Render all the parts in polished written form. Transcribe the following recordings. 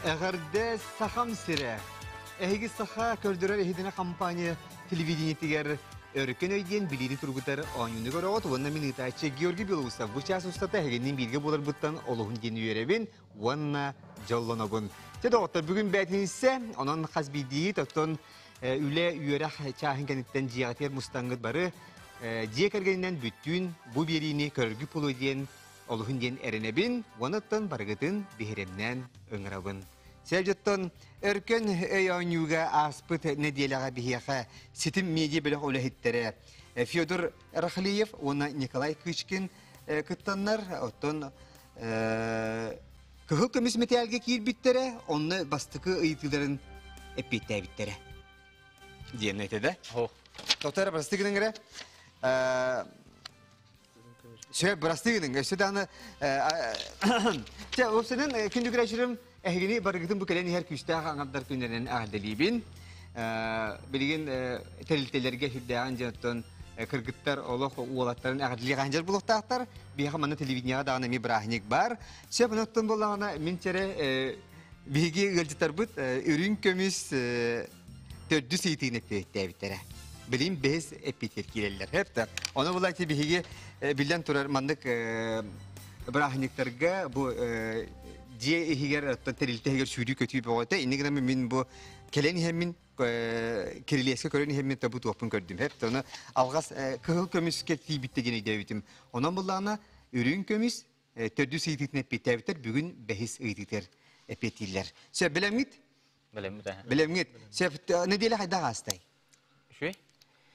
Eğerde saham sire. Ehigi saha kördürer ehidine kampanya televizyonu tiger örken öydien biliri turgutar oyunu görüyor. Vonna minitaçı Georgi Belousov bu ças ustata ehiginin bilgi bular buttan oluğun yeni yüreğin vonna jollanabın. Teda otta bugün betinse onun hasbidiyi tutun üle yürek çahin kanitten ciğater mustangıt barı ciğer kergeninden bütün bu birini körgü pulu diyen oluğun yeni erenebin vonattan bargıtın bihiremden öngırabın. Sevcetton erken eyanyuga aspıt ne diyelaga bihiyaka sitim medya bile olahittere. Fyodor Rakhliyev ona Nikolay Kıçkin kıttanlar otton kıhıl kömüs metalge kir bittere onu bastıkı ıyıtıların epitte bittere. Diyen neytede? Oh. Doktor bastıkının göre şey brastiginin işte o senin kendi güreşirim ehgini bargıtın bu kaleni her küste hangadar günlerin ahdalibin bilgin telitelerge hüddeğen canıtın kırgıtlar oluq uğulatların ahdali ganjar buluqtaqtar bir hamana televizyona da anami brahnik var şey bunun bolağına minçere bilgi gılcıtar but ürün kömüs tördü seyitine peyittere bilim bez epitel kireller hep de onu bulaytı bilgi bilden turar mandık brahniklerge bu diye higer terilite higer şüydü kötü bir boğata inni min bu keleni hemin kiriliyeske köreni hemin tabu topun gördüm hep de onu algas kıhıl kömüs ketli bitti gene devitim onun bulağına ürün kömüs tördü seyitine piteviter bugün behis ıydıdır epetiller se bilemgit bilemgit se ne diye hayda hastay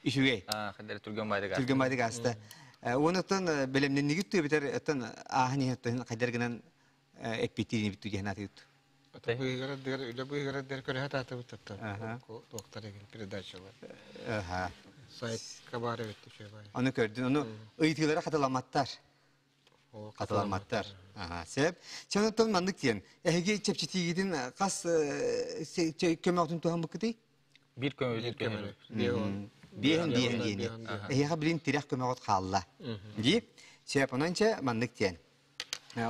İşüge. Kadar Türkmen baydı gaz. Türkmen baydı gazta. Ondan bilemden ne gitti biter atan ahni atan kadar gelen epitini bitti cehnat yut. Bu yere der öyle bu yere der köre hata tabi tabi. Doktor egin передачалар. Aha. Sayt kabare bitti şey var. Onu gördün onu ıytılara katılamatlar. Katılamatlar. Aha. Sebep. Çanıttan mandık diyen. Ehge çepçiti gidin kas kömürtün tuhan bu kıtı. Bir kömür. Bihan diyeni. Ya bilin tirah kömürot khalla. Di. Sebep onanca mandık diyen.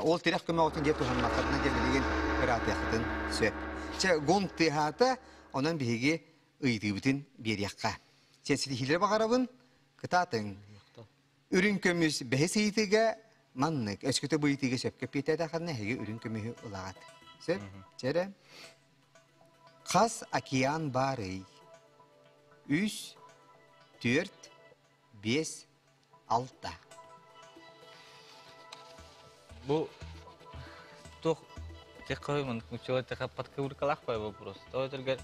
Ol tirah kömürotun diye tuhan makatına geldiğin kıraat yakıtın sebep. Çe gong tihata onan bihigi ıytı bütün bir yakka. Çe silihilere bakarabın kıtatın. Ürün kömüs behes ıytıga manlık. Esküte bu ıytıga sebep kapita da kanne hegi ürün kömühü ulagat. Sebep. Çere. Kas akiyan bari. 3, 4, 5, 6. Bu tuh tek koyman muncul tek pat kebur kalak pa вопрос. То терга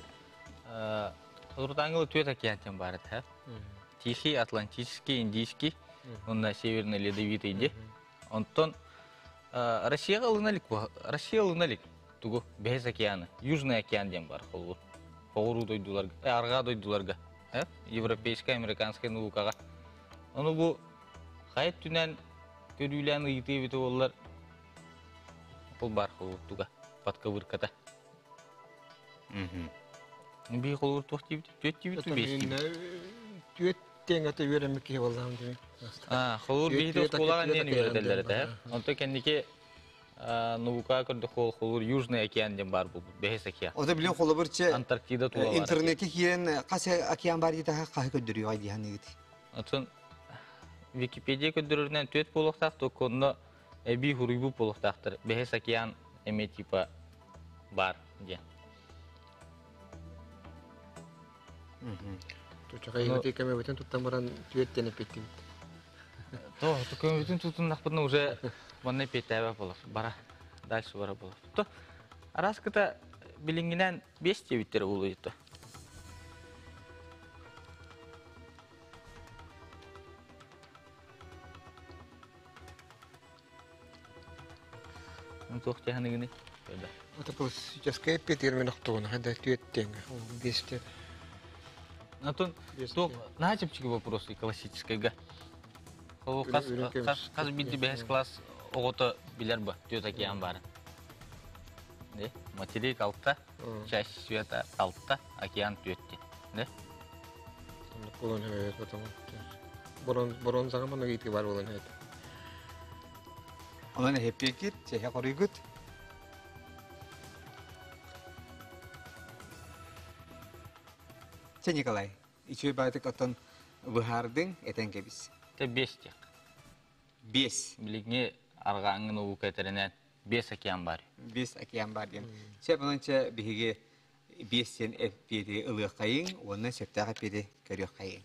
Уртангл тюет океан барат, ha. Тихий, Атлантический, Индийский, он на Северный Ледовитый иде. Онтон Россия лыналик тугу без океана. Южный океан дем бар холу. Поуру дойдуларга, арга дойдуларга. Европейская, американская наукага. Onu bu hayat tünen körülen ıyıtı bito ollar. Kol bar kol tuga patka vurkata. Bir kol vurtu tüet tu beşti. Tüet tengata veremek ki vallahi demek. Kol bir de kolagan ne verirler de. Onto kendiki nаука körde kol Южный океан dem bar bu. Behes okyan. O da biliyor kolu birçe Antarktida tuğla var. İnternette kiyen kasa okyan bar diye daha kahve gönderiyor aydı hani git. Atın Wikipedia ködüründen tüet buluqtaq to konuda bir huruybu buluqtaqtır. Behes okyan eme tipa bar diye. Tuçaka yedi keme bütün tuttamaran tüet tene petim. То, только bütün tutun nakpını уже bana petava bulur. Bara dальше bara bulur. То araskıta bilinginen 5 çevitleri oluyor to. Untuk jangan gini. Beda. Это просто сейчас кайпет ермен актуна, хада тюет тенга. Бесте. Натон, то начепчики вопросы классическая га. Каз бидди бехес класс огото билер ба, тюет океан бар. Ne? Материк altta, часть света altta, океан тюетти. Ne? Bolon evet потому. Boron zaman da gitti var bolon evet. Ona ne hep git, şey koruy gut. Sen Nikolay, içi baytık atan vıhardın eten kebis. Te 5 tek. 5. Biligi argağın uğuk eterinden 5 akiyan var. 5 akiyan var diyen. Şey bununca bihige 5 sen FP'de ılığı kayın, ondan septağı FP'de körüyor kayın.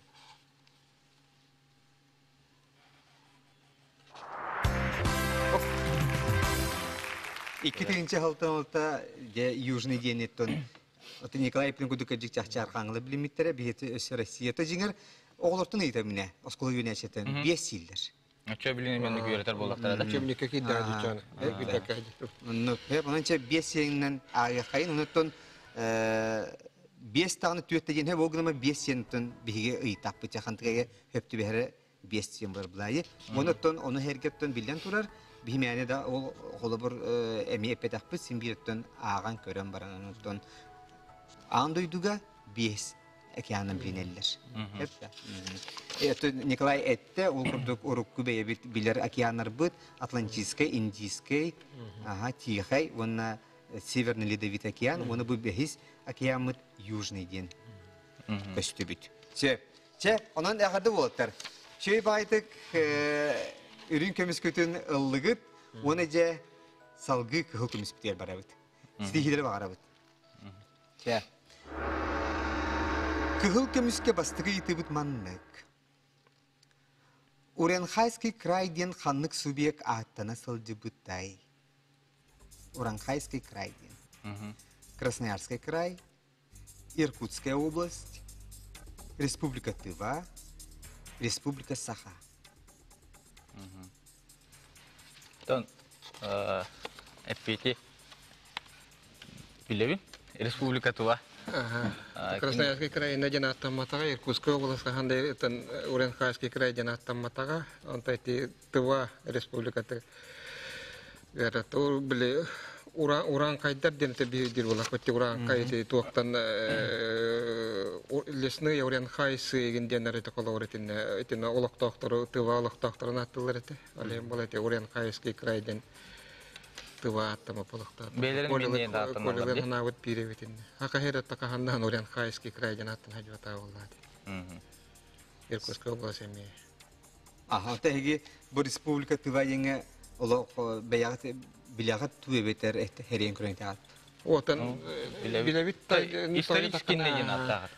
İki tüyünce halta Южный день еттон. Оты Николай Пен кудукаджик чахчарқаңлы билимиттері бейті өсі Россията жеңер оғылыртын үйті міне, осколы юнәчетін 5 силдер. Çö bilini ben de göreter bolaklar da. Чемника кидали чана. Онынча 5 сеннен ағайын, оныттон 5 тағыны түйетті жен хеп оғынама 5 сеннен бігі ұйтақ бітіғантыға хөпті бәрі 5 сен бар бұлайы. Оныттон, оны әргеттен білден тұрар, беймәне да ол қолы бір әме әпетақ біз, сен біреттен аған көрен баран оныттон. Ағын дойдуға 5 океанын білінелілер. Николай әтті, ол күрдік ұрыққы бәйбет білер океаныр бұд, Атлантийскай, Индийскай, Тихай, оны Северный Ледовит океан, оны бұл бәйіз океан мұд Южный ден көсті бүт. Онан әғады болыттар. Шөй байтық үрін көміс көтін ұллығыт, оны жа салғы күхіл көміс бітер бара бұд. Стихилер бағара бұд. Кыгыл көміске бастығы етібіт маннық. Уранхайский край ден ханнық субъект аттана сылды бұттай. Уранхайский край ден. Красноярский край, Иркутская область, Республика Тыва, Республика Саха. Тон, эппети билебин, Республика Тыва. Красноярский край на Janаттаматага, Иркутская область, хандай это Уренхайский край Janаттаматага, он тайти Тыва республика ты. Это то были уран кайдар ден те бир була, хоть уран кайти туактан лесные Уренхайсы генденер это колоритин, это на олоктоктор Тыва олоктоктор наттылар это, але була это Уренхайский край ден. Тыва аттама полохта. Белерин менен да аттама. Колелер хана вот пиревитин. Ака херет така хандан Уренхайский край жанаттан хажвата боллады. Иркутская область эми. Теги бу республика Тыва еңе олоқ бәягат билягат туебетер херен көрәнтәгат. Отан билевит исторический неден аттагат.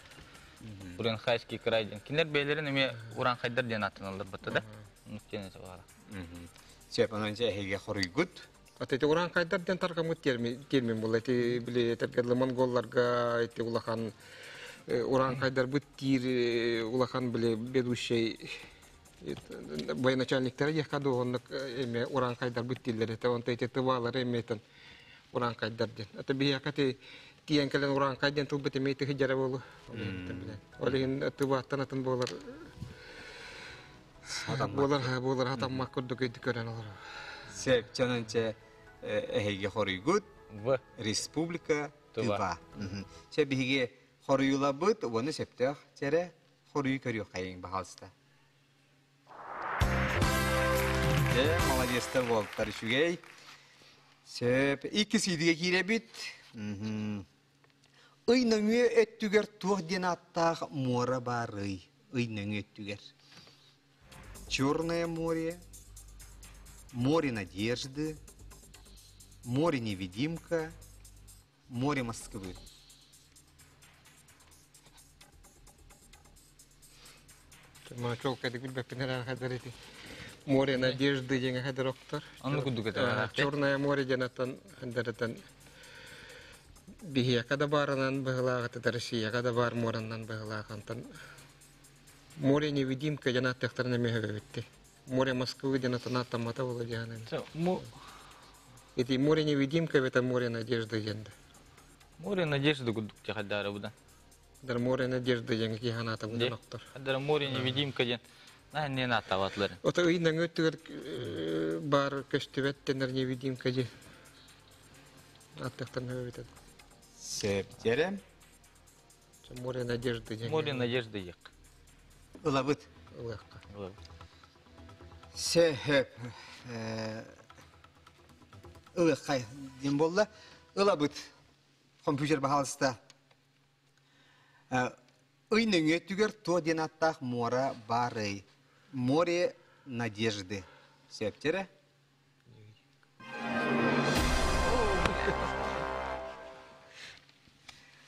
Уренхайский край ден. Кинер белерин эме Уранхайдар ден аттаналар бутта да. Нүктені жабара. Чеп ананча хеге хорыйгут. Аты уран кайдар ден таркамыт термин бул. Эти биле тергерле монголларга эти улахан уран кайдар бут тир улахан биле бедущий военачальниктер якаду оннук эме уран кайдар бут тиллер. Это он эти тывалар эметен уран кайдар ден. Это биякаты тиен келен уран кайдар тул бит эмети хижара болу. Олин тываттанатын болар. Болар хатамма курдук эди көрөн алар. Сеп чананча эһиге хорыйгут Республика Тыва. Сеп биһиге хорыюлабыт, уны септэх тере хорыю көрү кайын бахалста. Молодецтер болуптар үшүгей. Сеп икки сидиге киребит. Ыйныңы өттүгер туох ден аттах мора бары. Ыйныңы өттүгер. Черное море, море надежды, море невидимка, море Москвы. Море надежды деген хадроктор. Черное море жанатан хандаратан бихия када баранан быгылагы Россия када бар мораннан быгылагантан море невидимка жанаттыктарына мехебетти. Море Москвы жанатан аттамата болу жанын. Эти море невидимка это море надежды жанды. Море надежды гудук жахадары буда. Дар море надежды жанга киханата будуктор. Дар море невидимка жан. Не натаватлар. Ото ыйнан өттүгөр бар көстүбеттенер невидимка же. Аттыктарына мехебетет. Септерем. Море надежды жанга. Море надежды як. Улабыт. Улакка. Сеп ылыккай дем болла. Улабыт. Компьютер бахалыста. Ыйныңе түгер то денаттақ мора бары. Море надежды. Септері?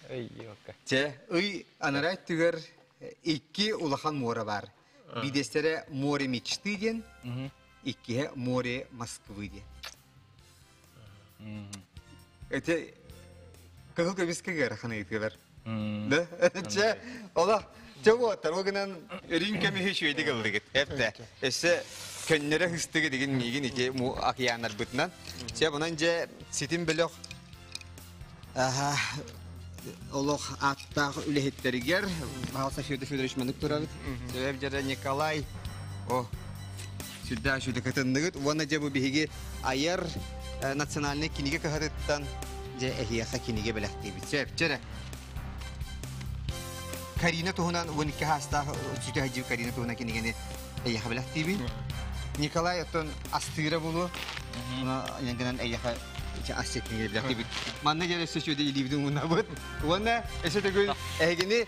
Ой, ёка. Те, ый анарай түгер икки улахан мора бар. Бидестері море мечты ден, икки море Москвы ден. Это кығыл көбескегер қана етігер. Да? Че, ола, чего, тарвогынан ринками хешуеди кылдыгыт. Эпте, эссе көннері хыстығы деген меген ете акиянар бұтынан. Че, бұнан же сетім біліқ олық аттағы үлехеттерігер, бағалса шөйді үшмандық тұрабыт. Себеп жері Николай, сүрді шөйді кітіндігіт. Оны же бұл бігеге айыр национальный кинеге кахарыттан же эхияха кинеге белектейбит. Себеп жері Карина туһунан 12 хаста сүтө хаҗи Карина туһуна кинегени эхияха белектейбит. Николай оттон астыра булу. Янгынан эхияха асетниге белектейбит. Манна жері сөшөдө илибдин унабыт. Оны эсетегүн эхигини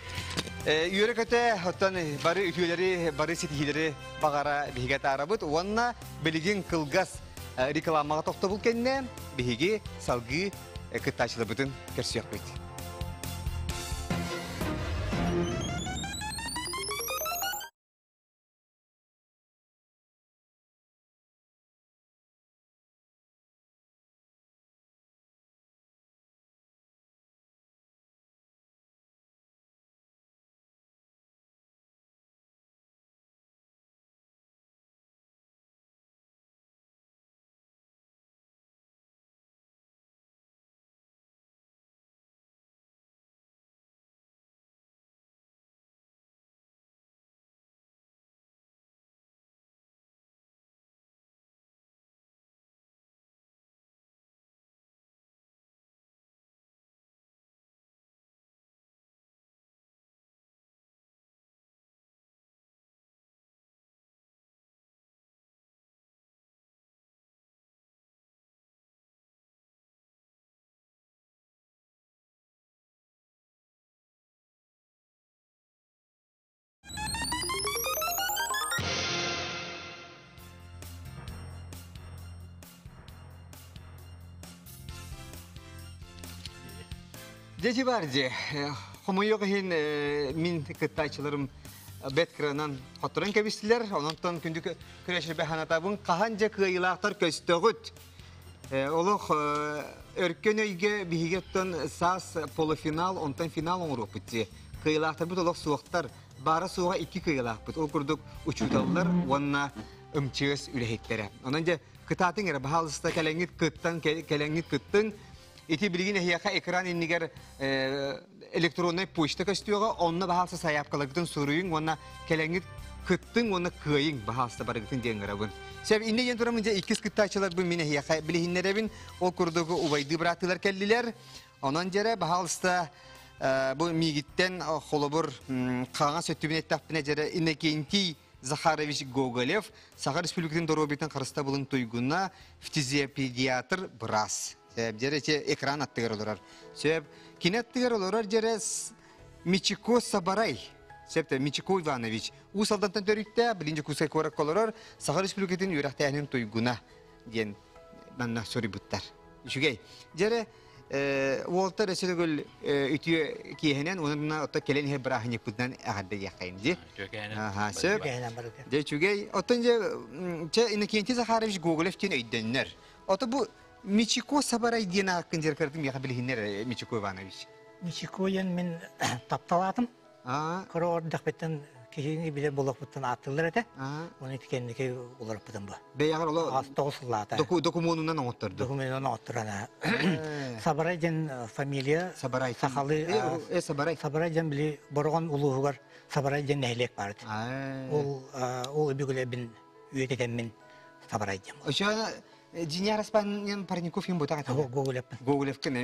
үйрөкөтө оттон бары үтүлери, бары сетихилери багара биге тарабыт. Оны билигин кылгас рекламаға тоқты бұл кәнне, бігеге салғы күттачылы бұтын көрсек бейді. Дети барди, хомойоқ хин мин кыттайчыларым беткранан хоттырын кебистилер, ононтон күндүк күрешер баханатабын кахан же кыйлактар көстөгүт. Олох өркөн өйгө бигеттен сас полуфинал, онтон финал оңрупутти. Кыйлактар бут олох суактар бары суга 2 кыйлак бут. Окурдук учуталлар, онна ымчыз үлехеттери. Онон же кытатын эре бахалыста келеңит кыттын Ити билигин эхияха экран иннигер электронный почта көстүгө онна бахалса саяпкалыктын суруйун, онна келеңит кыттын, онна кыйын бахалса барыгытын деңгерабын. Себеп инне ен турамын же иккис кыттачылар бу мен эхияха билихиннеребин, ол курдугу убайды братылар келдилер. Онан жере бахалста бу мигиттен холобур кага сөттүбүн эттаппына жере Иннокентий Захарович Гоголев, Сахар Республикатын Доробитин Карыста булын туйгуна фтизиопедиатр брас. Жере экран аттыгар олорар. Себеп кинеттигар олорар жере Мичико Сабарай. Себепте Мичико Иванович. Усалдантан төрүттө билинчи кускай корак колорар Сахар Республикатын юрактанын туйгуна ден манна сорибуттар. Шугай. Жере Уолтер эсегөл үтү киһенен онунна отто келен хе брахник бутан агадда якайын ди. Аха, себеп. Же чугай оттон же Иннокентий Захарович Гоголев кен өйдөннөр. Ото бу Мичико Сабарай диен ақын жеркердім, яға білгендер Мичико Иванович. Мичико ен мен тапталатым. Көрі орындақ беттен кешені біле болық бұттан аттылыр әді. Оны тікендіке олар бұтын бұ. Бәйағыр олы тоғысылаты. Документунан оңыттырды. Документунан оңыттырана. Сабарай ден фамилия Сахалы. Сабарай ден біле бұрған ұлығығар Сабарай ден нәйлек барды. Ол өбігілі бін үйететен мен Сабарай ден. Диняр Аспанин Парников им бутага. Гоголев кен,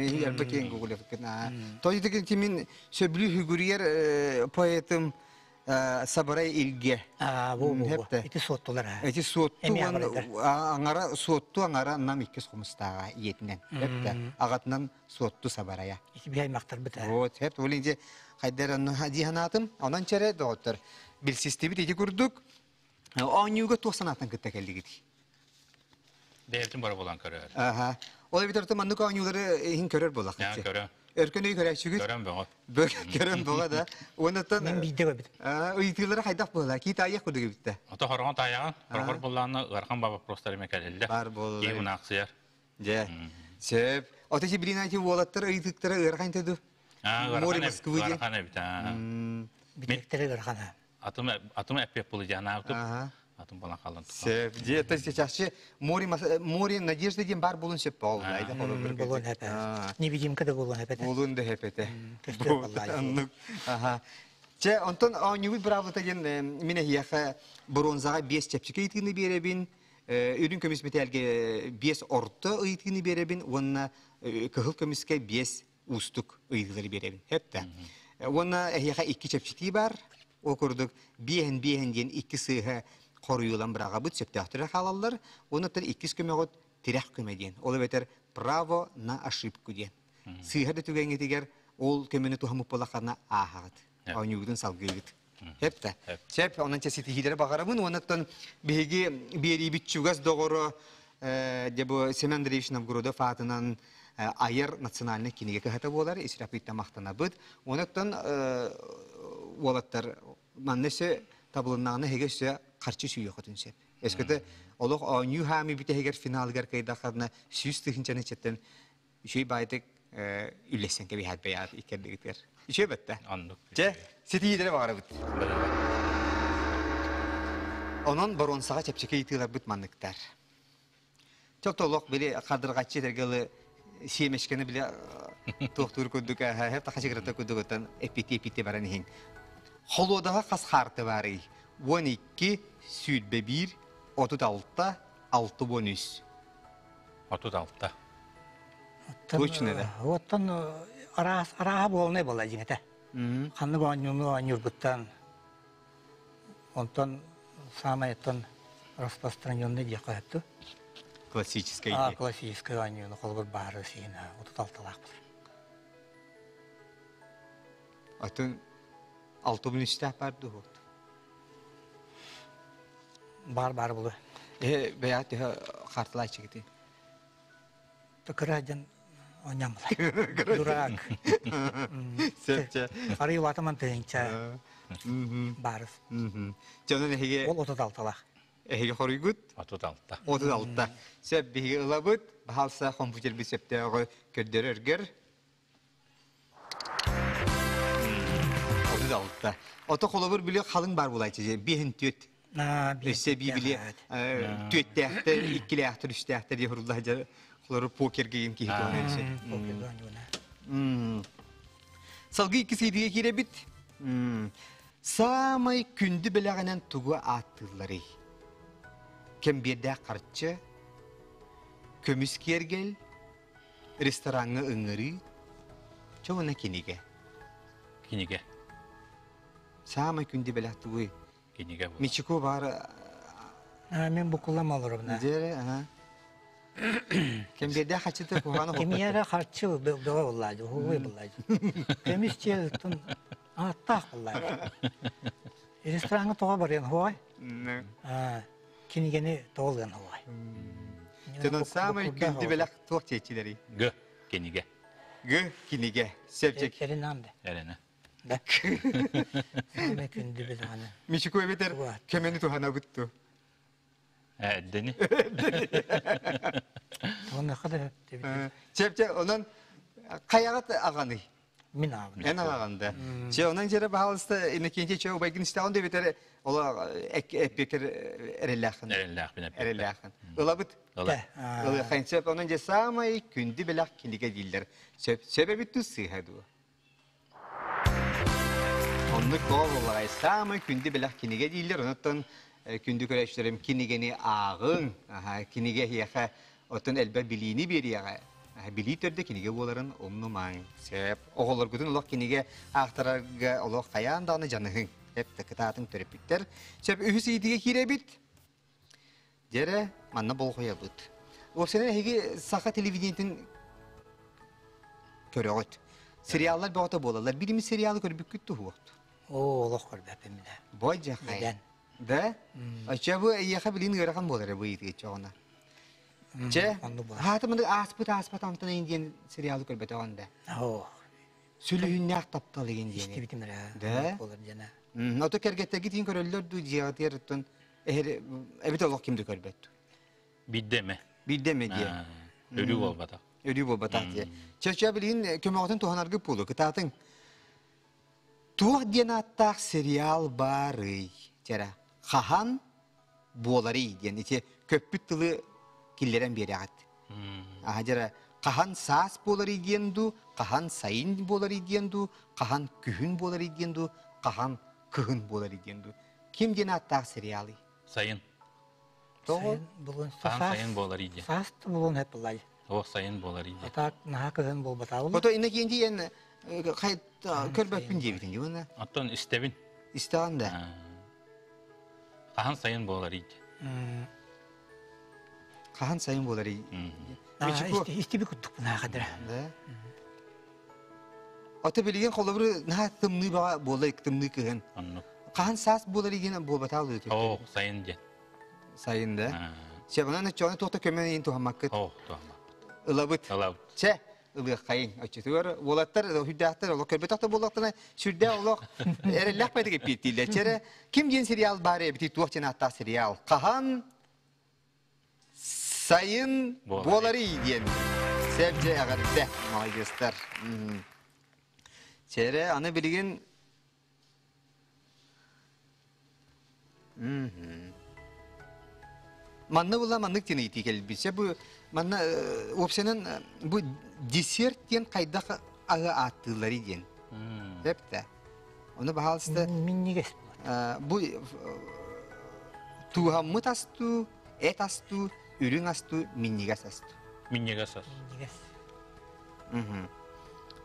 Гуголев кен. Той деген тимин сөблү фигурер поэтым Sabara ilge. Bu. Hep de. İti sottular ha. Эти сотту Эми абырайдар. аңара сотту аңара нам иккес хумустага иетинен. Хепте агатынан сотту сабарая. İti bir aymaqtır bit ha. Вот, хеп олинде хайдар хадиханатым, онан чере доктор. Бил системи деди курдук. Онюга тосанатын кытта келдигит. Değertin bara bolan karar. Аха. Ола битер маннук онюлары хин көрөр болак. Ya görem. Өркөнөй көрөчүгүт. Görem ben o. Көрөн бога да. Онотон Мен бийде бит. ыйтылары хайдак бола. Кит аяк кудугу битте. Ota horgon tayağın. Horgon bolanı garkan baba prostar mekalelde. Бар болду. Yemin aksıyar. Же. Сеп. Отечи билинати волаттар ыйтыктары ырган теду. Море Москвы де. Garkan evi ta. Bitekleri garkan ha. Atımı epep bulacağını avtup. Ага. Atım bolan kalın. Сеп. Же это сейчас море надежды ден бар болун сеп болду. Айда холо бир. Болон hep. Невидимка болон hep. Болун да хепете. Көстөр баллай. Ага. Че онтон онюбут бравлата ген мине хияха бронзага 5 чепчике итини беребин. Үрүн көмүс метелге 5 орто ыйтыны беребин, онна кыгыл көмүскө 5 устук ыйтылары беребин. Хепте. Онна эхиха 2 чепчити бар. Окурдук биен диен 2 сыга коруюлан брага бут септактыр халаллар. Онотор 2 көмөгөт тирах көмөден. Ол бетер право на ошибку ден. Сыга да түгөнгетигер ол көмөнү тухамып болакана ахагат. Онюгдун салгыгыт. Hepte. Hep onun çeşitli hilere bakarımın ondan biri bitçugas doğru de bu Semendreviç Novgorodov adının ayır nasyonalne kinige kahta bolar israfitte mahtana bud. Ondan olatlar mannese tabulunağına hegese karşı suyu katınse. Eskide oluk New Hami bite heger final gerkeyda kadına süstühinçene çetten şey baydık üllesen ki bir had beyat ikerlikler. İşe bitti. Anlık. Ce, seti hilere bakarı bud. Onun baronsağa çepçeke itiler bud manlıktar. Çok da oluk bile kardırgaççı dergeli siyemeşkeni bile doktor kuduk hep taşıkırata kudukutan epiti baran hin. Holodağa kas hartı bari. 12 südbe 1 36 6 bonus. 36'da. Точно да. Оттан араha болны бола жигете. Ханны банюну анюрбуттан. Онтон самайтан распространенный декапту. Классическая. Классическая анюну колбур бары сина 36-лак. Атын 6 bonus'ta vardı o. Бар булы. Beyat kartlar çıktı. Токырадан онямлай. Дурак. Sepçe. Арый ватаман тенча. Барыс. Canın hege Ол 36-лак. hege horuygut. 36'da. 36'da. Sep bir ılabut. Bahalsa kompüter bir septe kördür örgür. 36'da. Oto kolobur biliyor kalın bar bulayçı. Bir hintüt. Üste bir biliyor. Tüette ahtır, ikili ahtır, üstte ahtır diye hurullah. Kolları poker game ki hito neyse. Salgı ikisi diye kire bit. Samay kündü belağınan tuğu attıları. Kem bir de kartçı. Kömüs kergel. Restoranı ıngırı. Çoğuna kinige. Kinige. Samay kündü belağ tuğu. Kinige bu. Miçiko var. Мен букулам алырым на. Dere, aha. Kem bir de kaçtı kuhanı. Кемиера харчы бела буллайды, хуй буллайды. Кемис челтун аттак буллайды. Ресторанга тога барган хуй. Кинигени толган хуй. Тенон самay kündü belağ tuğ çeçileri. Gö. Kinige. Gı kinige. Sepçek. Эринамде. Erene. Да. Саме күндү билганы. Miçiko beter kemeni tuhana buttu. Deni. Оны када деп. Sepçek onun kayagat ağanı. Мен абын. En ağanda. Şey onun jere bahalsta inekince çoğu baygın işte onda beter ola ekbeker erelahın. Erelahın. Olabut. Ola. Ola kayn sep onun je samay kündü belağ kinige diller. Sebebi tüsü hadu. Onu kovalay samay kündü belağ kinige diller. Ondan kündü köreşlerim kinigeni ağın. Kinige hiyaha otun elbe biliğini bir yağa. Bilitörde kinige boların onnu man. Sep oğullar gudun olaq kinige ahtararga olaq kayan dağını canıhın. Hep de kıtaatın törepikler. Söp ühüs iyidige kirebit. Jere manna bol koyabıt. O sene hegi saka televizyonun köröğüt. Seriallar bağıta bolalar. Birimiz serialı körübük küttü huğut. Oo, Allah korudu hepimde. Boyca kay. Neden? Da? Aşağı bu yaka bilin gırakan bolar bu iyiydi çoğuna. Ce? Onu bu. Hatımında aspıt amtana indiyen serialı körbete onda. Oo, Sülühün yak taptalı indiyen. işte bitimler ha. De? Olur cana. Oto kergette gitin köröller du cihatı yarıttın. Evet Allah kimdi körbettu. Bidde mi? Bilde mi diye. Ha, Ölü olmadı. Ölü bu batat diye. Çeşçe bilin kömağıtın tuhanargı pulu. Kıtatın. Tuğ diyen attak serial barıy. Çera. Kahan boğları diyen. İçe köpüt tılı killeren bir yağıt. Aha çera. Kahan sas boğları diyen du. Kahan sayın boğları diyen du. Kahan kühün boğları diyen du. Kahan kıhın boğları diyen du. Kim diyen attak serialı? Sayın. Doğru. Sayın bulun. Kahan sayın boğular iyice. Sas da bulun hep bulay. O sayın boğular iyice. Atak naha kızın bol batavul. Oto inek yendi yen kayıt körbet bin diye bitin. Yuna Atton istevin. isteğin de. Ha. Kahan sayın boğular iyice. Kahan sayın boğları. Naha işte bir kuttuk bu naha kadar. Da. Oto bilgen kolabırı naha tımnı bağa boğları tımnı kıhın. Anlık. Kahan sas boğları yine boğ batavul. Oh sayın jen. Sayın da. Ha. Şebana ne çoğuna tohta kömene yin tuhamakıt. Oh tamam. Ilabıt. Alav. Çe. Ilı kayın. Açıtıyor. Boğlatlar, hüddatlar, ola körbet akta boğlatlarına sürde ola. Erelak payda gepittiler. Çere. Kim jen serial bari biti tuğ çene hatta serial. Kahan sayın boğları diyen. Sevce ağırda. Mal göster. Çere ana bilgin. Manna bula manlık tini iti kelbise bu manna opsiyonun bu desert diyen kayda ağı attıları diyen. Hep de. Onu bahalısında Minniges. bu tuhamut astu, et astu, ürün astu, minnigas astu. Minye sas. Minniges.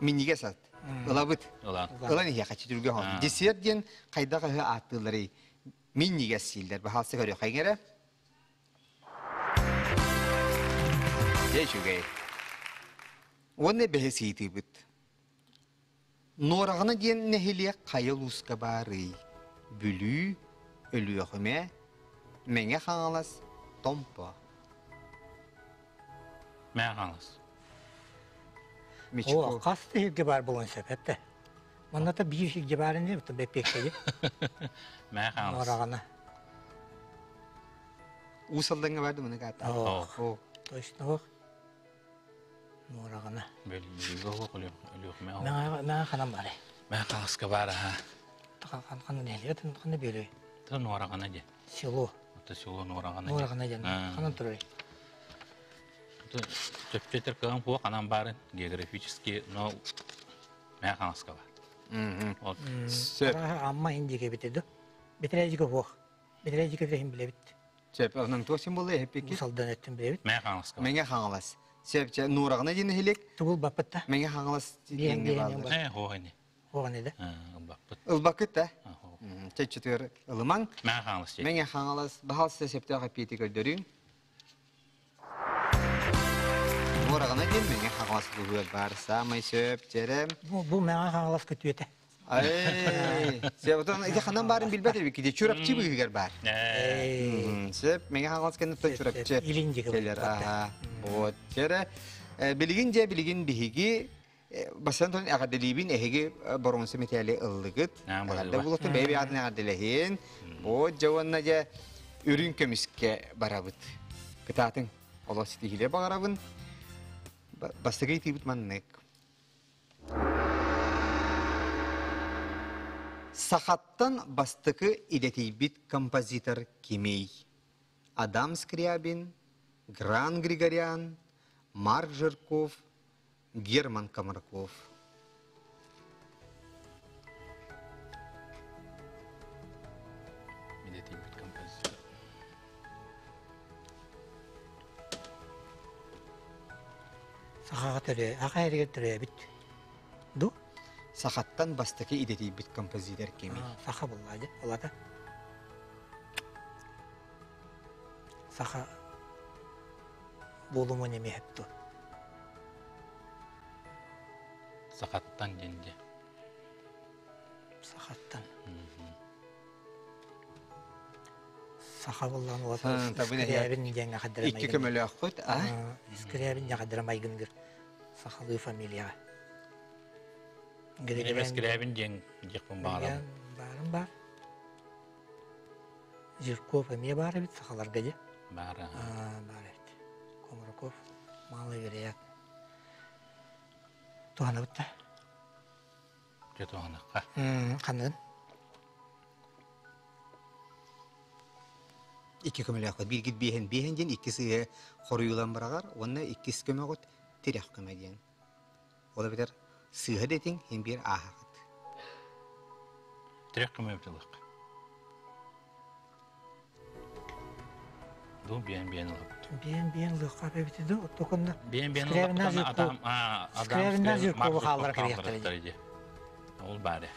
Minnigas astu. Ilabıt. Ulan. Ulan ihe kaçı türgü hon. Desert diyen kayda ağı attıları minnigas silder. Bahalısında görüyor kaygere. Yaşugay. O ne behesiydi bit. Norağına diyen nehiliye kayıl uskabarı. Bülü, ölüyöküme, menge xaŋalas, tompa. Men kanas. O kastı hilgi var bulun sebep de. Onda da bir hilgi var ne bu bepekteyi. Men kanas. Orağına. Usaldan vardı mı ne kadar? Oh. O. Точно o. Orağına. Böyle bir yok oluyor. Ölüyor men. Ben kanam bari. Men kanas kabara ha. Kan ne diyor? Kan böyle. Tan orang kana je. Silo. Ata sulo orang kana. Orağına can. Kanam duruyor. Itu cepet terkam puak kanan baran geografически, но men kanas kabar. Вот. Söp. Amma indi gibi dedi. Bitirecek o. Bitirecek efendim bile bitti. Söp. Onun tuğ simbolu hep peki. Usaldan ettim bile bitti. Men kanas kabar. Menge xaŋalas. Söp. Norağına diyen nehilik. Tugul bapatta. Menge xaŋalas Diyen diyen diyen ballar. Ho ini. O ne de? Bapet. Ilbakıt da. Ho. Çeçütür. Ilman. Men kanas je. Menge xaŋalas. Bahalsı söpte kapiyeti gördürün. Norağına diyen menge xaŋalas duhuyal barsa. May söp. Cerem. Bu mena halas kötü ete. Ay, sebetulnya iki kanan bareng bilbeter biki curapçı bu higar bar. Sep menga hangas kan tuh curapçı. İlinci gibi. Keler aha. O cere biligin bihigi basan ton akademibin ehigi borong semitali ıllıgıt. Ada bulutun bebi adına adelehin. O jawan aja ürün kemiske barabut. Ketatın Allah sitihile bagarabın. Bastagay tibut mannek. Sakattan bastıkı iletibit kompozitör kimey. Adam Scriabin, Gran Grigorian, Mark Zhirkov, German Kamarkov. Meditative composition. Sakat öyle. Akayır getiriyor bitti. Du? Сахаттан бастаки идети бит композитор кеми. Саха буллады. Олада. Саха болуму неме хепті. Сақаттан денде. Сахаттан. Саха булланы Сан, табыны я- скрябин жаңа қадыра Икки көмөлі аққыт, а? Скрябин жаңа қадыра майгынгыр. Сахалы фамилияға. Немес кірәбін ден жекпін бағалам. Барым бар. Жирков әме бар бит сахаларға де. Бары. Бар бит. Комараков, малый вереяк. Туғаны бітті. Жет оғанаққа. Қандын? Икки көмөлі аққыт. Бір гид бейхен ден, иккісі қоруылан барағар, онна иккіс көмі ғыт, терек көмі ден. Ода бітер сыға детің, хен бір ағағыт. Трек кім өптілік. Ду бен ұлып. Бен лыққа бәбітеді, тоқында. Бен Скрябиннан ұлып. жүріп Скрябиннан жүріп қолы қалдыра керектері. Ол бәрі.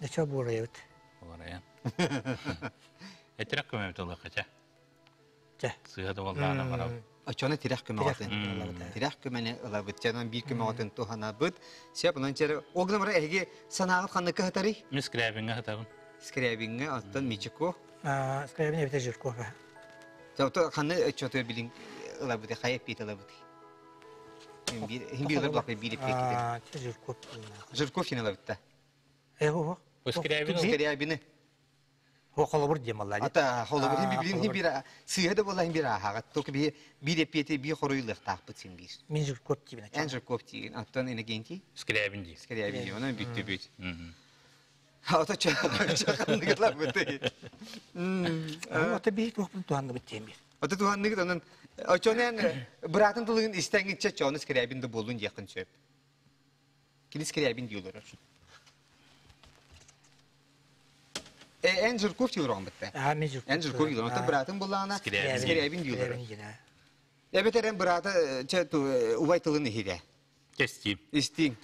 Нечо бұра ебіт. Оларайын. Трек кім өптілік қача. Жа. Сыға да олғаны қарап. Очоны терек көмі ғатын. Терек көмені ұлабыт, жанан бір көмі ғатын туғана бұд. Сеп, онан жері, оғылымыра әйге санағыт қанды қағытары? Мен скрябинға қытабын. Скрябинге, аттан Мичико. Скрябин ебіте жүрков. Жауты қаны өтчоты білін ұлабыды, қайып бейт ұлабыды. Хин бір ұлабы біліп бекетер. Жүрков. Жырков сен ұлабыдта. О, Скрябин Скрябины. қолы бұр дем алла. Ата, қолы бір, хин бір сүйеді бола хин бір ағағат. Тоқы бір епеті, бір қоруылық тақпыт сен бір. Мен жүрков деймін. Ән Жырков деген, аттан энергенти. скрябин дейсіз. Скрябини, онан бүтті бүт. Мгм. Ата чақанды ұлабыды. Ота бейт оқпын туғанды біттен бір. Ата туғанды онан, очонен бұратын тұлығын істәңгітше чоны скрябинді болуын жақын сөп. Кені скрябин дейілер. Ән Жырков дейілер оған бітті. Мен жүрков. Ән Жырков дейілер. Ота бұратын болағына скрябин дейілер. Әбетерен бұраты ұвай тылын ехеде. Кестим. Истин.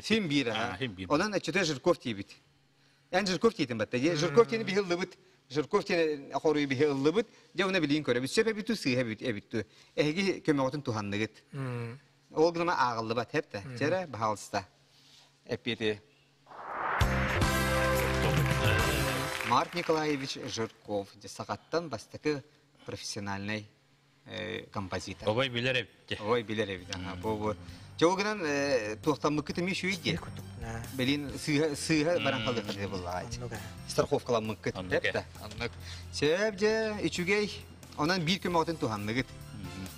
Сен бір. Онан әчеті Жырков дейбіт. Ән Жырков дейдім бітті. Жырков дейін бігілді бұд. Жырков дейін қорui бігілді бұд. Де оны білейін көрі. Сөп әбітті сыйға әбітті. Әйге көмеғытын туғандығыт. Ол ғынама ағылды бат әпті. Жәрі бағалыста. Әппеті. Марк Николаевич Жирков. Сағаттан бастықы профессиональный композитор. Обай білер әпті. Ой, білер әбіт. Бұл Жоғынан тоқтамы күтімі шүйді. Білін сыйға баран қалды қырды болға айт. Страховкала мүккіт. Сөп же, үчігей, онан бір көмі отын туғанны күт.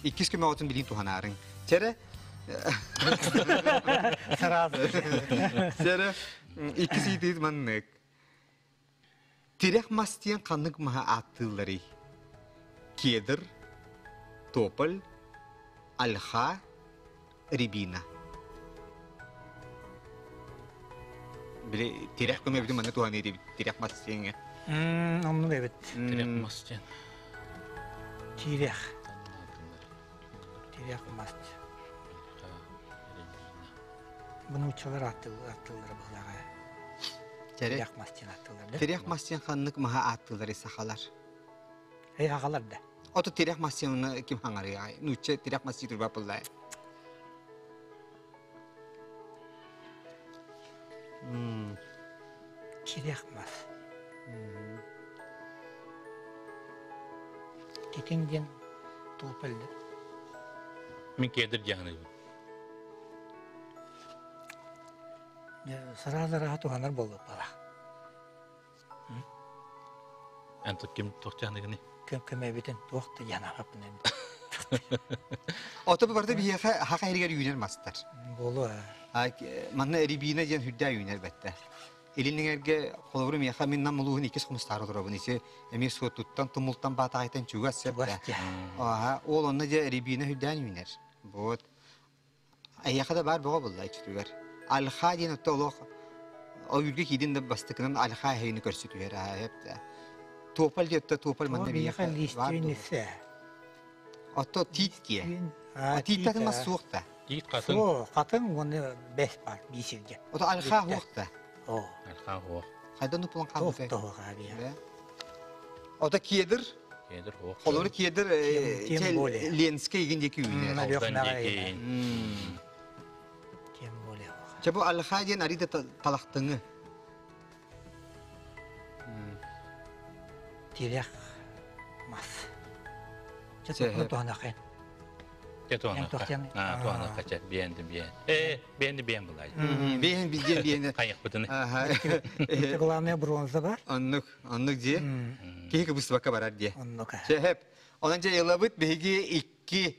200 көмі отын білін туғанарын. Сәрі? Сәрі, 200 етейді маннық. Терек мастиен қанық маға аттылары. Кедір, тополь, альха, Рибина. Біле, терек көмі білді маңы туған еді, терек мастиенге. Onu evet. Трек мастен. Tirek. Tirek mast. Bunu uçalar attılar bağlağa. Tirek mastin attılar. Terek mastien қанық маға аттылары сақалар. Ağalar da. Oto terek mastien kim hangar ya? Nuçe terek mastien turba pıllay. Tirek mas. Tekingen topeldi. Мен кедір жағыны бұл. Sırada rahat olanlar bol bala. Әнті кем тоқ жағыны гіне. Köme biten toqtu yana hapnen. Oto bu barda bir haka heriger yüner mastar. Bolu. Manna Ribina jen hüdda yüner bette. Elinin erge kolavurum yaka minnan muluğun ikis kumustarı durabın ise emir soğututtan tumultan batağaytan çuğaz septe. Ol onna je Ribina hüddan yüner. Bu ayyaka da bar boğa bulla içtüver. Alha diyen otta oluq o ülgük idin de bastıkının alha heyini körsütüver hepte. Topal diye otta topal manna bir yaka Listüğün ise. Otta tit diye. O tit tatı mas soğukta. Тиит қатын, Со қатын оны 5 бар, 5 елге. Ото алха хуакта. О, алқа хуақ, Хайдан нупулан тоқ калды. тоға бия. Ото киедир, кедір хуақ. холору киедир Тем более. ленске игендеки үйне. Алёх Алдан нағай. жекейін. Тем более. Чабу алха ден арида талактыңы. Тирях мас. Сәһәп. Чәтөкні тоғанақайын. Те туаны Ем тоқтен. туаны қача, бейінді бейін. Бейінді бейін бұлай. Бейін биден бейін. Қайық бұтыны. Главное бронза бар. Аннык де. Кейкі бұсты баққа барар де. Оннука. Шәһәп. Онан жа елабыт беги икки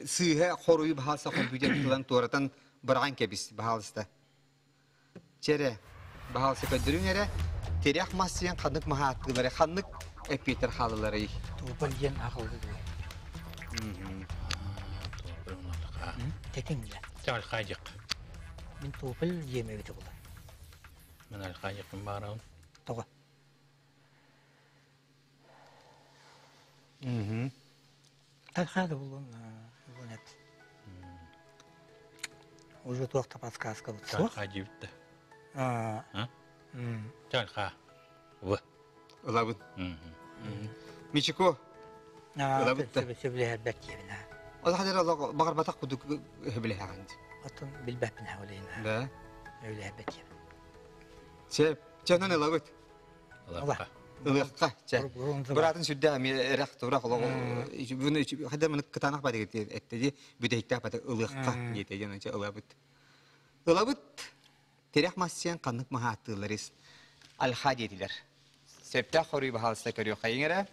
сыйға хоруй бахалса компьютер кылан туарatan барган кебис бахалста. Чере бахалса көдөрүн эре терях массиян ханнык махатты баре ханнык эпитер халылары. Тупал ен ақылды дуй. Тетеңді. Сен алқайық. Мен тупал еме беті бұлы. Мен алқайықпен барауын. Тоға. Талқады бұлын. Уже тоқта подсказка бұлды. Соқ? Алқа жібітті. А, Сен алқа. Вы. Улабыт. Мичико. Сөбілер бәт ебін. Ол хадер Allah багар батак кудук хебле хаганд. Атын білбәпін хәулейін. Да. Өлер бәт ебін. Чеп, ченен улабыт. Алқа. Улыкка, чеп. Бронза бар. Буратын сүддә ми рах тура холо. Буны хадер мен кытанак бар дигән әттәди бүдәйттә бата улыкка дигән әйтә улабыт. Улабыт терәх массиян канык махаттыларис. Ал хадидиләр. Септа хорый баһалса көрү хайгара.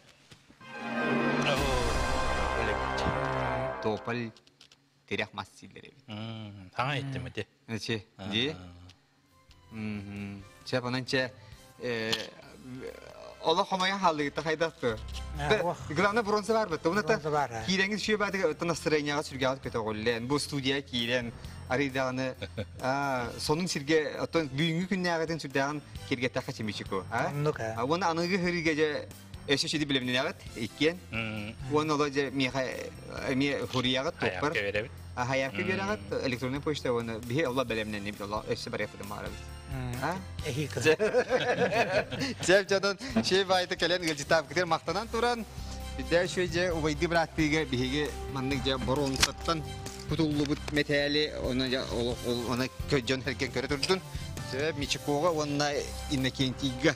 Топал терәх массиләре. Таң айттым әте. Нәче? Ди? Чеп ананча Allah xomaya hallı haydattı. Главное бронза var mı? Бронза бар, ha. Киреңиз şu бәді настроениyaga сүрге алып кете голлен. Бу студия кирен ариданы сонун сирге отон бүгүнкү күннәгәден сүрдәгән кирге таха чимичико. Оннука. Оны аныгы хириге эшешиди билемнәгәт иккен. Оны лоҗа ми хуриягат топар. Hayakı görəgət elektronik poçta onu bir Allah bilemnən nə Allah eşi бар yapıdım ara. Эхи кыз. Cep cadan şey baydı kelen gılcıtab gider maqtanan turan. Bir de şöyle uydu bıraktığı bir manlıkça bronzattan kutullu bu metali ona köcön herken göre durdun. Sebep miçikoga ona innekentiga.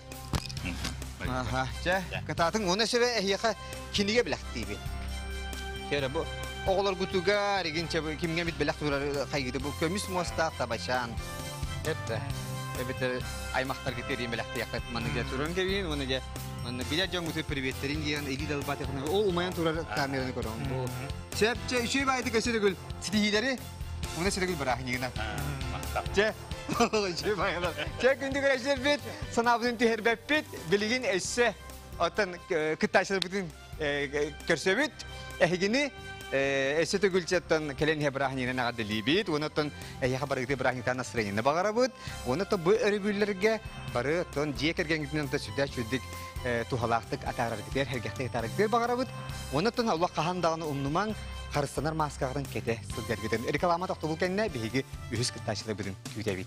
Aha, ce katatın ona sebe ehiyaka kinige bilaktı bir. Kere bu oğlar kutuga regince kimge bit bilaktı kayıdı bu kömüs mostak tabaşan. Hep evet aymaqtar getireyim bilaktı yaklat manlıkça turun kevin onu ce Anne bir de canlı privetlerin diyen eli dal batı falan olmayan turar kameranı koran. Bu sebepçe şey baydı köşede gül stihileri ona sedegül bırakın yine. Ce şey baylar. Ce gündü güreşler bit sanavın tüher bit bilgin esse atan kıtaşlar bütün körsebit ehgini esse de gülçetten kelen hebrahın yine ne kadar libit onu tan haber gidi bırakın tan nasrayın ne bagarabut onu ta bu ergüllerge barı ton jekergen gidin ta südde süddik tuhalaktık atarar gider hergahta atarar gider bagarabut onu tan Allah kahandağını umnuman karıstanlar maskağın kete sılgar gider reklama toktubul kendine bihigi ühüs kıtaşlar bütün kütebit.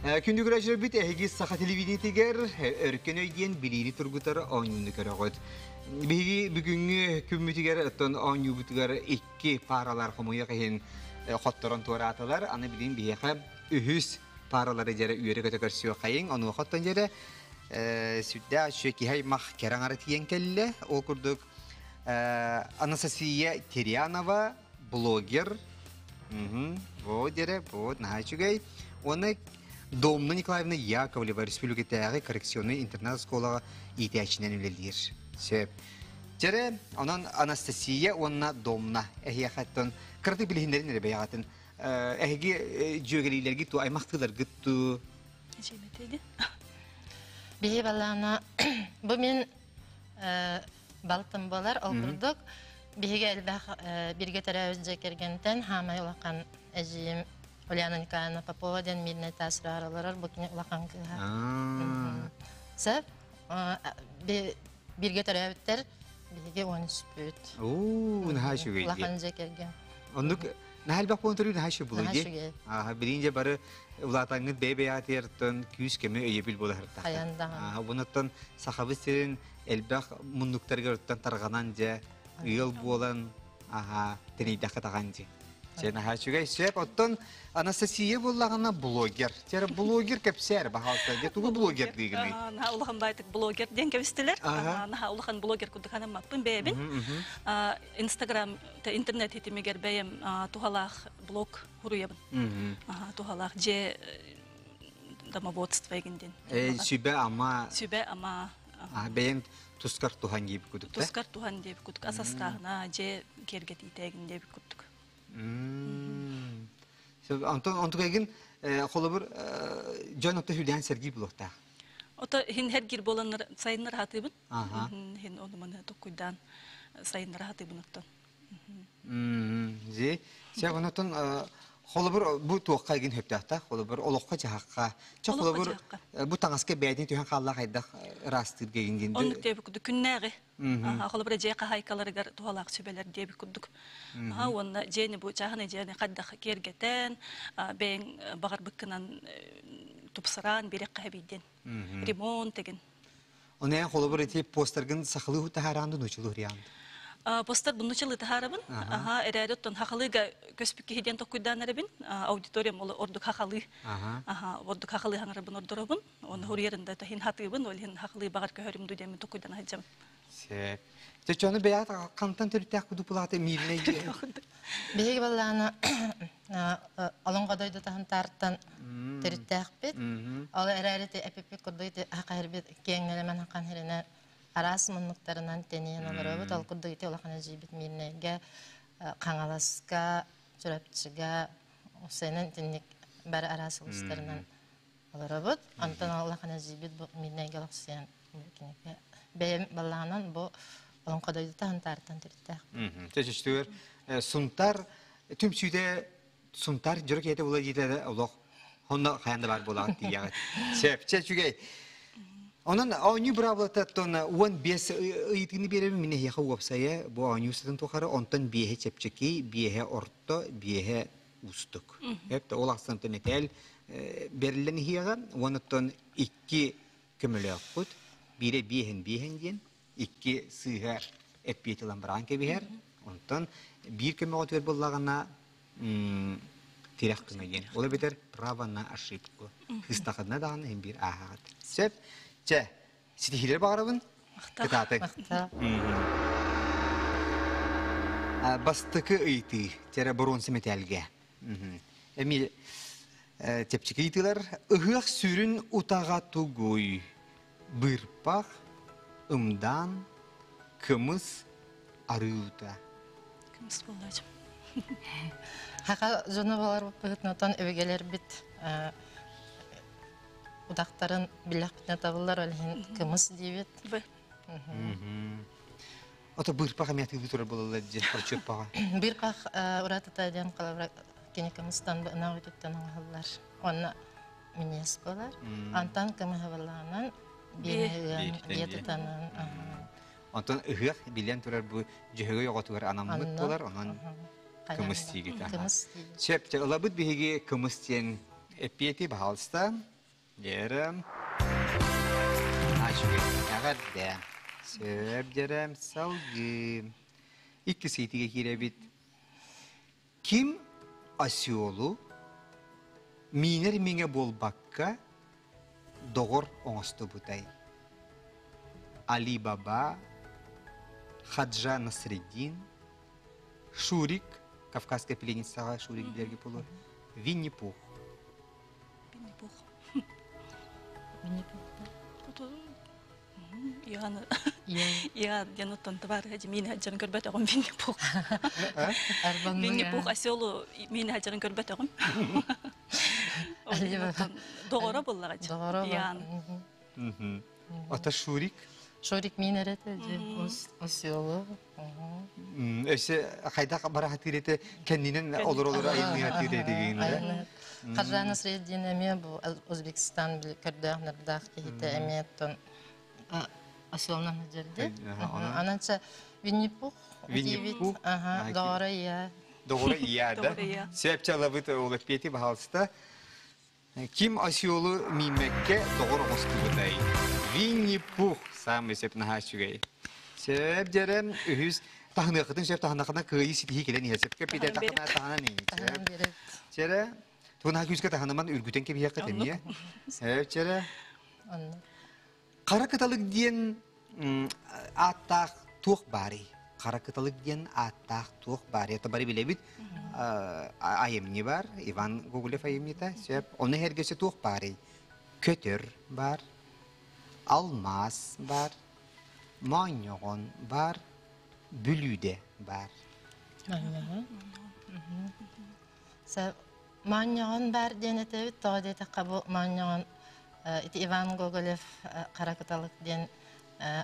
Күндү күрәшер бит эһиги саха телевидениетигер өркөн өйден билини тургутары оңюнду көрөгөт. Биги бүгүнгү күмүтигер оттон оңюбутугар 2 паралар хомуя кыйын хотторон туараталар. Аны билин бияха үһүс паралары жере үйөрө көтөкөрсүө кайын. Ону хоттон жере сүддә шөки хай мах кераңары тиен келле. Ол курдук Анастасия Терянова, блогер. Вот дере, вот нахачугай. Оны Домна Николаевна Яковлева Республикатагы коррекционный интернат-школага итәчинен үлелдир. Сөп. Жере, онан Анастасия, онна Домна. Эхияхаттан, кырды билихиндерин эре баягатын. Эхиги жөгелилерги ту аймактылар гытту. Жеметейди. Бие балана, бу мен балтым болар, олкурдук. Биеге элбах бирге тарабызга кергенден хамай улакан эжим Ульяна Николаевна Попова ден мирне тасыр аралар букине улакан кыга. Сеп бирге тарабыттар биеге 13 бүт. Оо, нахашу гейди. Улакан жекерген. Ондук нахал бак понтуру нахашу булуди. Биринже бары улатаңы бебеятертен күз кеме өйебил боларда. Аянда. Бунаттан сахабыстерин элбах мундуктарга оттан тарганан же ыйыл болан тенейдақы тағанды. Сен хачугай сөп оттон Анастасия боллағына блогер. Тері блогер кәпсәр бағалса. Детуғы блогер дейгілі. Наха улахан байтык блогер ден кәбістілер. Наха улахан блогер күдіқаным маппын бәйбін. Инстаграм, интернет етімегер бәйім тухалақ блог хуруябын. Тухалақ же домоводство егінден. Сүбә ама... Сүбә ама... Бәйін Тускар тухан дейбі күдік, да? Тускар тухан дейбі күдік. Асастағына же кергет итәгін дейбі күдік. Онтық егін, қолы бір жон отты хүлден сәргей бұлықта? Ота хин хәргір боланыр сайынлар хатыбын. Хин оны маны тоққойдан сайынлар хатыбын оттан. Зе, сәк оныттан қолы бір бұл туаққа егін хөптіқта, қолы бір олыққа жағаққа. Чақ қолы бір бұл таңасқа бәйден түйен қалла қайдақ растыр гейінденді. Онлық дейбі күдік күннәғі. Қолы бір жайқа хайқаларығар туғалақ сөбелер дейбі күдік. Онна жейні бұл жағыны жейні қаддақ кергетен, бәйін бағар бұққынан тұпсыран берек қабейден. Ремонт деген. Оны ән қолы бір еті постерген сақылы ғұттағаранды нөчілі ғыриянды. Постар бұннычылы тахарабын. Әрәді оттан хақалыға көспікке хеден тоққойдан әрабын. Аудиториям олы ордық хақалы. Ордық хақалы хаңарабын ордырабын. Оны хұрерінде тахин хатыбын. Ол хин хақалы бағар көхөрімді демін тоққойдан хаджамын. Сәп. Төчөні бәят қантан түріттәк күді бұлаты миліне ге? Беги баллана алонга дойду тахан тарттан түріттәк бет. Ол әрәріті әпепек күрдойды хақайыр бет кеңнелемен хаққан херіне арас мұнлықтарынан тенейін олар өбіт. Ол күрдойды олақана жейбет мирнеге қаңаласқа, жүрәпчіға, осайнын тенек бәрі арас ұлыстарынан олар өбіт. Антон олақана жейбет мирнеге олақсиян бәйім балланан бұл Олон қадайды тағын тарттан түрттәқ. Төчіштігір, сұнтар, түм сүйде сұнтар жүрік еті олай жетеді олық. Онда қаянда бар болағын дейяғыт. Сәп, чәчігей. Онын ауыны бұра бұлаттаттың 15 ұйытығыны беремін мене еқі уапсайы. Бұл ауыны ұстатын тоқары, онтан бейе чәпчекей, бейе орто, бейе ұстық. Ол ақсантын етәл берілін еға, оныттан 2 көмілі ақпыт, бире бейен дейін. 2 сыға әппетілін біран кәбігер. Онтан бір көмі өтер болағына терек күмеген. Олы бетер право на ошибку. Хыстақыдына дағаны әм бір ағағыд. Сөп, жа, сетихилер бағарабын? Қытаты. Бастықы ұйты, тәрі бұрынсы метәлге. Әмі тепчікі ұйтылар, ұғық сүрін ұтаға тұғой, бұрпақ, Умдан, кымыз, арыута. Кымыз болайчым. Хақа жоны болар бұғытын отан өбегелер бит удақтарын білек бітіне табылар олығын кымыз дейбет. Бұ. Ота бұрпақ әметі бұтыры болалар жет құрчып баға? Бұрпақ ұраты тайден қалабыра кені кымыздан бұғына өтеттен оңғалар. Оны мінес болар. Антан кымы хаваланан Бететанан. Антон ұғық білен тұрар бұл жүхігі оғатығар анамлық болар, онан кымыз тегі таңа. Сөп, ұлабыд бігеге кымыз тен әппеті бағалыста, Jerem. Aşkı. Ağırda. Söp Jerem salgı. İki seytiğe girebit. Kim Asiolu miner mine bol bakka doğur oğustu butay. Ali Baba, Hadja Nasreddin, Шурик, Кавказская пленница, Шурик Берги Пулу, Винни-Пух. Винни-Пух. Винни-Пух. Yani ya yanıttan da var hacı mini hacının görbet ağım Winnie-Pooh. Winnie-Pooh asolu mini hacının görbet ağım. Doğru bullar hacı. Doğru. Yani. Ata Şurik. Şurik mineret hacı. Asolu. Öse hayda bara hatirete kendinin olur ayını hatirete Aynen. Hadja Nasreddin emi bu Özbekistan bil Kırdak Nırdak kehite emiyetten Asılından hacırdı. Ananca Winnie-Pooh. Winnie-Pooh. Doğru ya. Doğru iyi. Sebepçe alıbıt olup piyeti bahalsta. Kim Asiyolu mimekke doğru hoskubudayı. Winnie-Pooh. Sam sebep naha şugay. Sebep cerem ühüz tahanakıdın sebep tahanakıdın kıyı sitihi kelen ihe sebep kepide tahana neyi. Cere tuğuna güzge tahanaman ürgüten kebi yakıtem ya. Sebep cere Kara kıtalık diyen atak tuh bari. Kara kıtalık diyen atak tuh bari. Ata bari bile bit ayemni var. Ivan Gogulev ayemni ta. Sebep onu herkese tuh bari. Kötür var. Almaz var. Manyoğun var. Bülüde var. Sebep manyoğun var denete bit. Tağdete kabu manyoğun iti Ivan Gogolev Karakıtalık den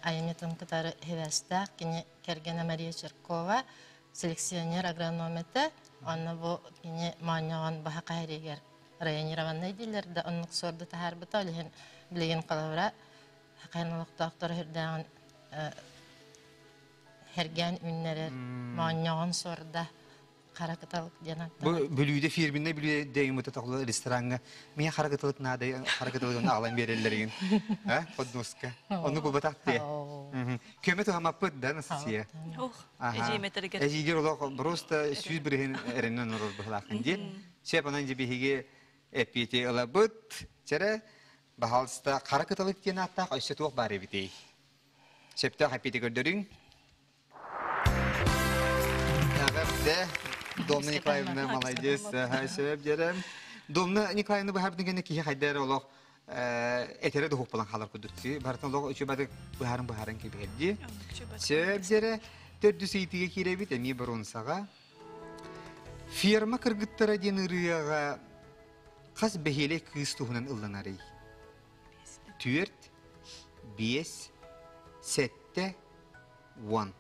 ayımetin kıtarı hevestak kini Kergene Maria Çerkova seleksiyoner agronomete onu bu kini manyoğun baha kahiriger rayoniravan neydiler de onun sordu tahar bita olihin bilgin kalavra hakanlık doktor hürdağın hergen ünleri manyoğun sorda Karakıtalık cennetten. Bu bölüde firminde bölüde deyimde takılı restoranga. Miye karakıtalık nada karakıtalık ağlan verirlerin. Ha? Podnoska. Onu bu batak diye. Köme tu hamapıt da nasıl ya? Oh. Eci metre Eci gir ola prosta süz birihin erinden olur bahlakın diye. Şey bana ince bir hige epiti alabıt. Çere bahalsta karakıtalık diye natta ayşe tuğ bari biti. Septa hapiti gördürün. Evet. Domna Nikolaevna молодец. Sebep cerem. Domna Nikolaevna bu harbiden gene ki haydar olaq etere de hoppalan halar kudurtsi. Bartan olaq üçü badık buharın ki belli. Sebep cere tördü seytiye kirebit emi baronsaga. Firma kırgıttara den ırıyaga kas behele kıstuhunan ıllanarı. 4 5 7 1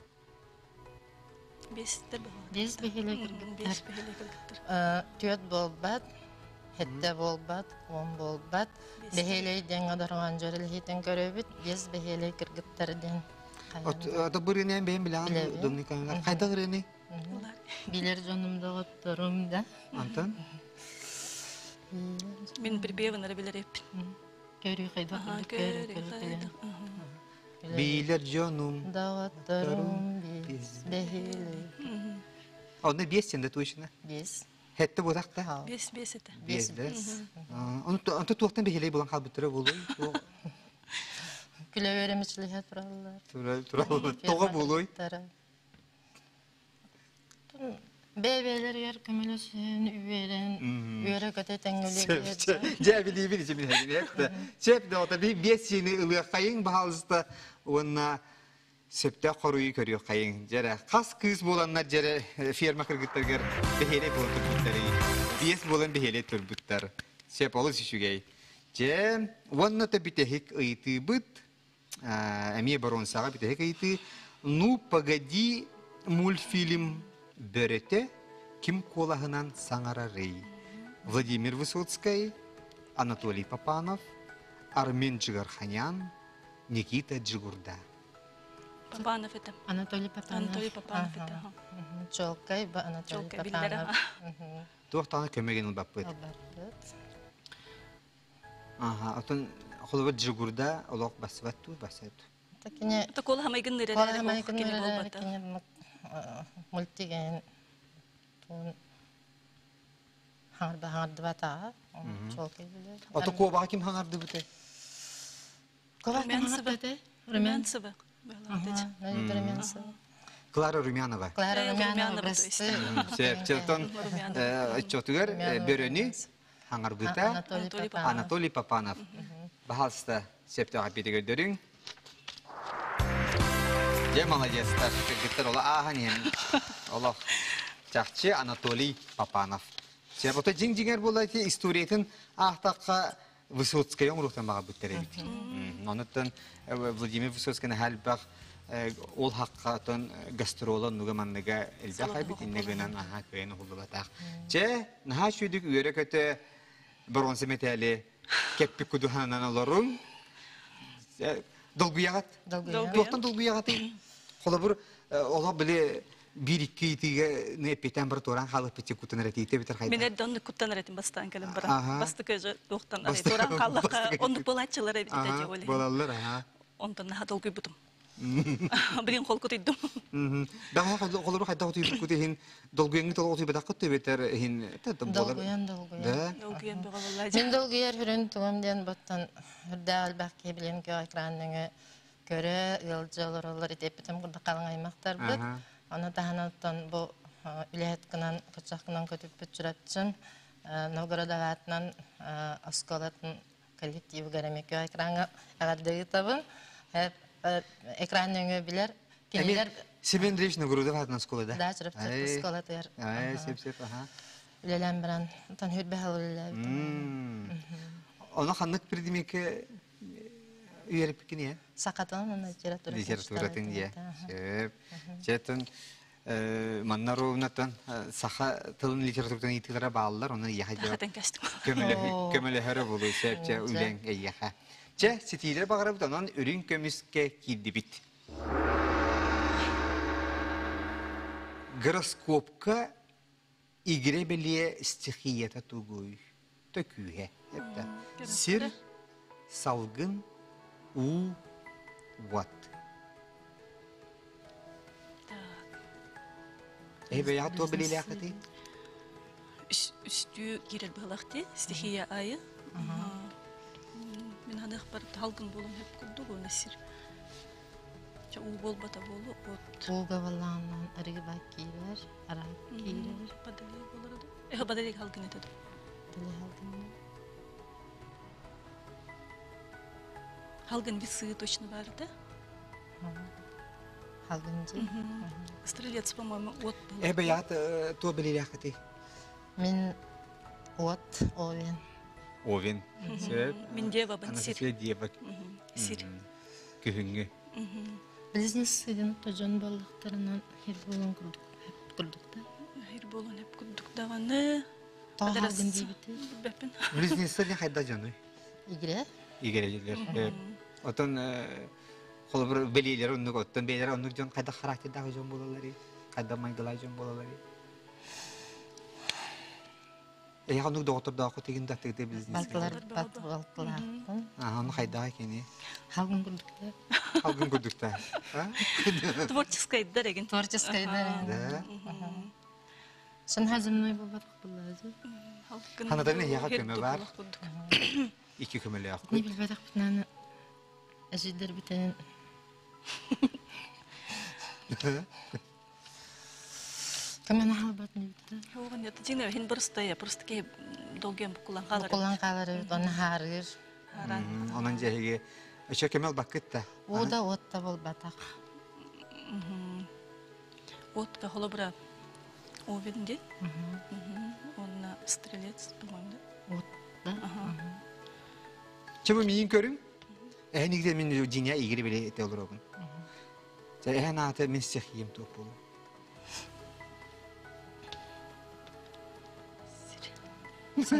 Biz behele kırgıttar. Tüyet bolbat, hette bolbat, on bolbat. Behele den adargan jörel hiten göröbüt, biz behele kırgıttar den. Ata bırınen ben bilen Dominika'nın kayda gırını? Bilir canımda oturum da. Antan? Min pribevanları bilir hep. Körü kayda körü. Bilir canım. Da oturum biz behele. Onu bir sende tuğuşuna? Biz. Hette bu dakta? Besete. Bezdes. Onu tuğuktan beheleyi bulan kalbüttüre buluy. Güle veremişli hatırlar. Toğa buluy. Bebeler yer kömülüsün, üveren, üvere kötü tengülü. Cebili bir için bir Cep de ota bir besini ılıyor kayın bahalısında ona septe koruyu görüyor kayın. Jere kas kız bolanlar jere firma kırgıtlar behele bolan turbutları. Bes bolan behele turbutlar. Sep olur şişugay. Je ona da bitehik ayıtı bıt. Amiye baron sağa bitehik ayıtı. Ну, погоди, мультфильм Берете, Ким Колахынан Сангарарей, Владимир Высоцкий, Анатолий Попанов, Армен Джигарханян, Никита Джигурда. Попанов это. Анатолий Попанов. Анатолий Попанов это. Чолкай ба Анатолий Попанов. Туhtana kömegen ul bappıt. Ага, отон холобот жигурда олох басватту басатту. Такине Это кола хамайгын нерелер. кола хамайгын нерелер кине мультиген тун хаңарды бата. Чолкай билер. Ото коба ким хаңарды бүте? Коба Румянцева. Румянцева. Румянцева. Клара Румянова. Клара Румянова Румянова, брасты. Септон чотугар бөрөни хаңарбыта Анатолий Папанов. Бахалста септага битегердөрүң. Я молодец, так ола аханен. Олох чакчы Анатолий Папанов. Сепото жиң-жиңер болайты историятын ахтакка Высоцкая умруктан бага бүттеребит. Онуттан Владимир Высоцкийны халбак ол хаққатын гастролон нуга манныга элбах айбит иннегенан аха көйен хулубатак. Че наха шүдүк үйөрө көтө бронзе метали кеппи кудуханан олорун. Долгуягат. Тоқтан долгуягат. Холобур ола биле bir-iki itiga nepe temperaturan halıp bitti kutan retite biter hayda. Mine donnu kutan retin bastan kalem bara. Bastı köze doktan arayı. Toran kallaka onu bolatçılara bitecek öyle. Bolallar ha. Ondan daha dolgu butum. Bilin kol kutidum. Daha kolları hayda kutu kutu dolguyangi tolu kutu bedak kutu beter hin tadım bolar. Dolguyan. Dolguyan bir vallahi. Мен долгуяр хүрен тугамден боттан хүрдәл бакки билен кö экранныгы көрө ылжалар итепитем курда калың аймактар бит. Аны таханаттан бу үлет кынан кычакынан көтүп бүтчүрөтчүн Новгородоватынан осколатын коллектив гарамек кö экранга агардыгы табын экранныгы билер кинилер Семен Андреевич Новгородоватынан сколада. да чырыптыр сколатыр. Сеп аха. Үлелен баран тан хүрбе халылар. Ona hanlık bir demek üyelik ne? Sakatın Literaturatin diye. Zaten mannarovnatan saha tılın literaturadan itilara bağlılar. Onu yahaydı. Hakikaten kestim. Kömele hara bulu sebce ülen yaha. Ce stilere bağırıp da onun ürün kömüske kidibit. Гороскопка игре белие стихията тугуй. Tökühe. Sir, salgın, vat. Veya to belirli akıtı? Üstü girer bağlaktı. Stihiye ayı. Ben hadi akbarıp halkın bolum hep kulduk o nesir. U bol bata bolu ot. Uga vallanan arıgı bak girer, arak girer. Badali bolardı. Badali halkın etedim. Halgın bir sığ точно vardı. Halgıncı. Стрелец, по-моему, от был. Veya to belirli akıtı? Min ot, oven. Oven. Min deva ben Anası sir. deva. Sir. Kühüngü. Biznes sidin tocan balıklarından her bolun kurduk da. Her bolun hep kudduk davanı. Ta halgın dibiti. Bepin. Bilinçli ne hayda canı? İgre. İgereciler. Otan kolabur belirler onu otan belirler onu can hayda karakter daha can bolaları. Hayda maydalar can bolaları. Ya onu doktor daha kutegin de tekte bilinçli. Baltılar. Aha onu hayda keni. Halgın kurduk da. Halgın kurdukta. Творческая дорогин. Творческая Да. Sen hazırlamayı babadık bulladı. Hanada ne yağa köme var? İki kömeli yağa. Ne bilmedik bitnanı. Ajider bitenin. Kamen halbat ne bitti? Yok ne tijine hin просто я просто ки долгем кулан калар. Kullan kalır, onu harır. Onun cehigi. Eşe kömel bakıtta. O da otta bol batak. От холобра. Овенди. Он стрелец, по-моему. Ot da. Çabuk miyin körün? Ehni gide min dünya ilgili bile ete olur oğlum. Sen ehne ate min sihiyim topu. Dinka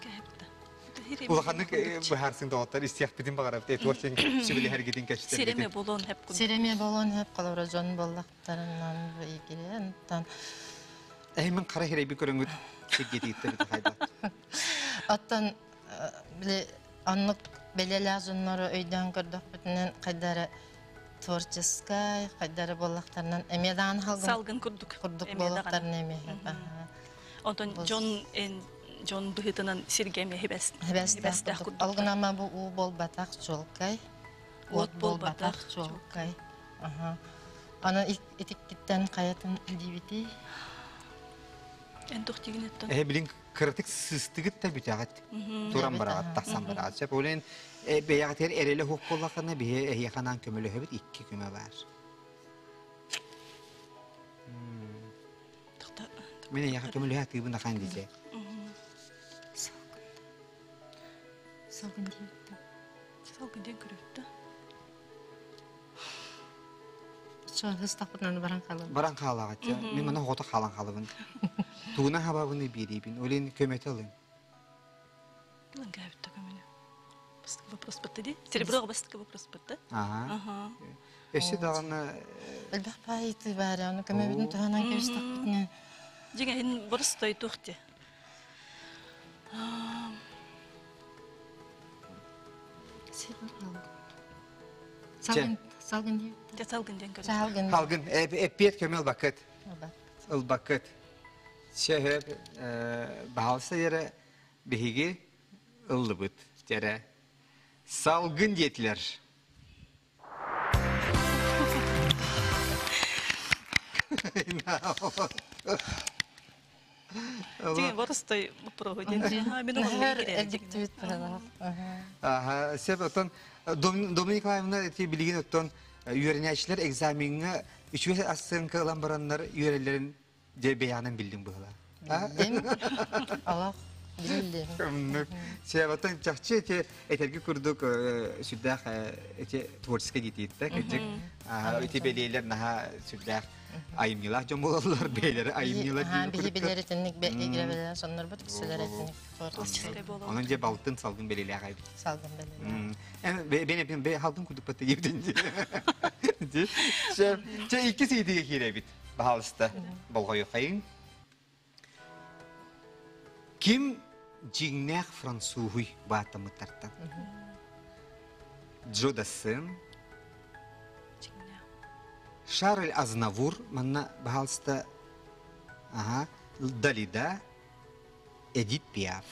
hepta. Ulakanlık bu her sin doğatlar istiyah bitim bağırıp et vaşın sibili her gidin kaçtı. Sireme bolon hep kudduk. Sireme bolon hep kalavrajon bollaklarından ilgili. Ondan Ehmin kara hirebi körün güt. Çek gedi itti bir hayda. Attan Біле аннык белелі азынлары өйден көрдік бүтінен қайдары творческай, қайдары болақтарынан әмедан Салгын күрдік. құрдық болақтарын әме. Онтон Джон бұхытынан Сергеме Хебестақ құрдық. Алғынама бұл у бол батақ жолкай. От бол батақ жолкай. Ана етіккеттен қаятын дебеті. Эн тұқтеген еттін. Білін кыртык сыстыгыт та бүтәгәт. Туран барагат тахсан барагат. Сеп олен бәягатер эреле хук боллакына бие яханан көмөлө хөбит 2 көмө бар. Менә яха көмөлө һәт бунда хан дисе. Салгын дебеті. Салгын ден көрөттü. Şu hıstapından baran kalın. Баран халагат. Мен мына хота халан халыбын. Туна хабабыны бирибин. Олен көмөт алын. Лангавит такой меня. Вопрос подтыди. Серебро бастык вопрос подты. Ага. Эше дагына Элбах пайты бар, аны көмөбүдүн туганан кебистак битне. Деген борс той тухти. Салгын дебеті. Те салгын ден көрөттü. Салгын. халгын эппет көмөл бакыт. Ыл бакыт. Шехеп баалса ере беге ыллыбыт. Тере салгын детилер. Деген борс той проводен. Мен Her оған ediktivit paralar. Aha, sebep oton Dominik Ayım'na bilgin oton üyerençiler egzaminine 3 asırın kalan baranlar üyelerin de beyanın bildim bu hala. Bildim. Allah bildim. Sebep oton çakçı ki etergi kurduk süddah tворческа детиtte küçük. Öte belirler naha süddah ayımlılar cumhurlar beyleri ayımlılar. Ha bilir etnik girebilirler sonlar bu kişiler etnik. Onun ce baltın salgın belirler kayıp. Salgın belirler. Ben hepim halkın kuduk patı yedin. Şey ikisi yediği kire bit. Bahalısta bolgoyu kayın. Kim cingnek Fransuhui batamı tartan? Joe Dassin, Charles Aznavour, manna bahalısta Dalida, Edith Piaf.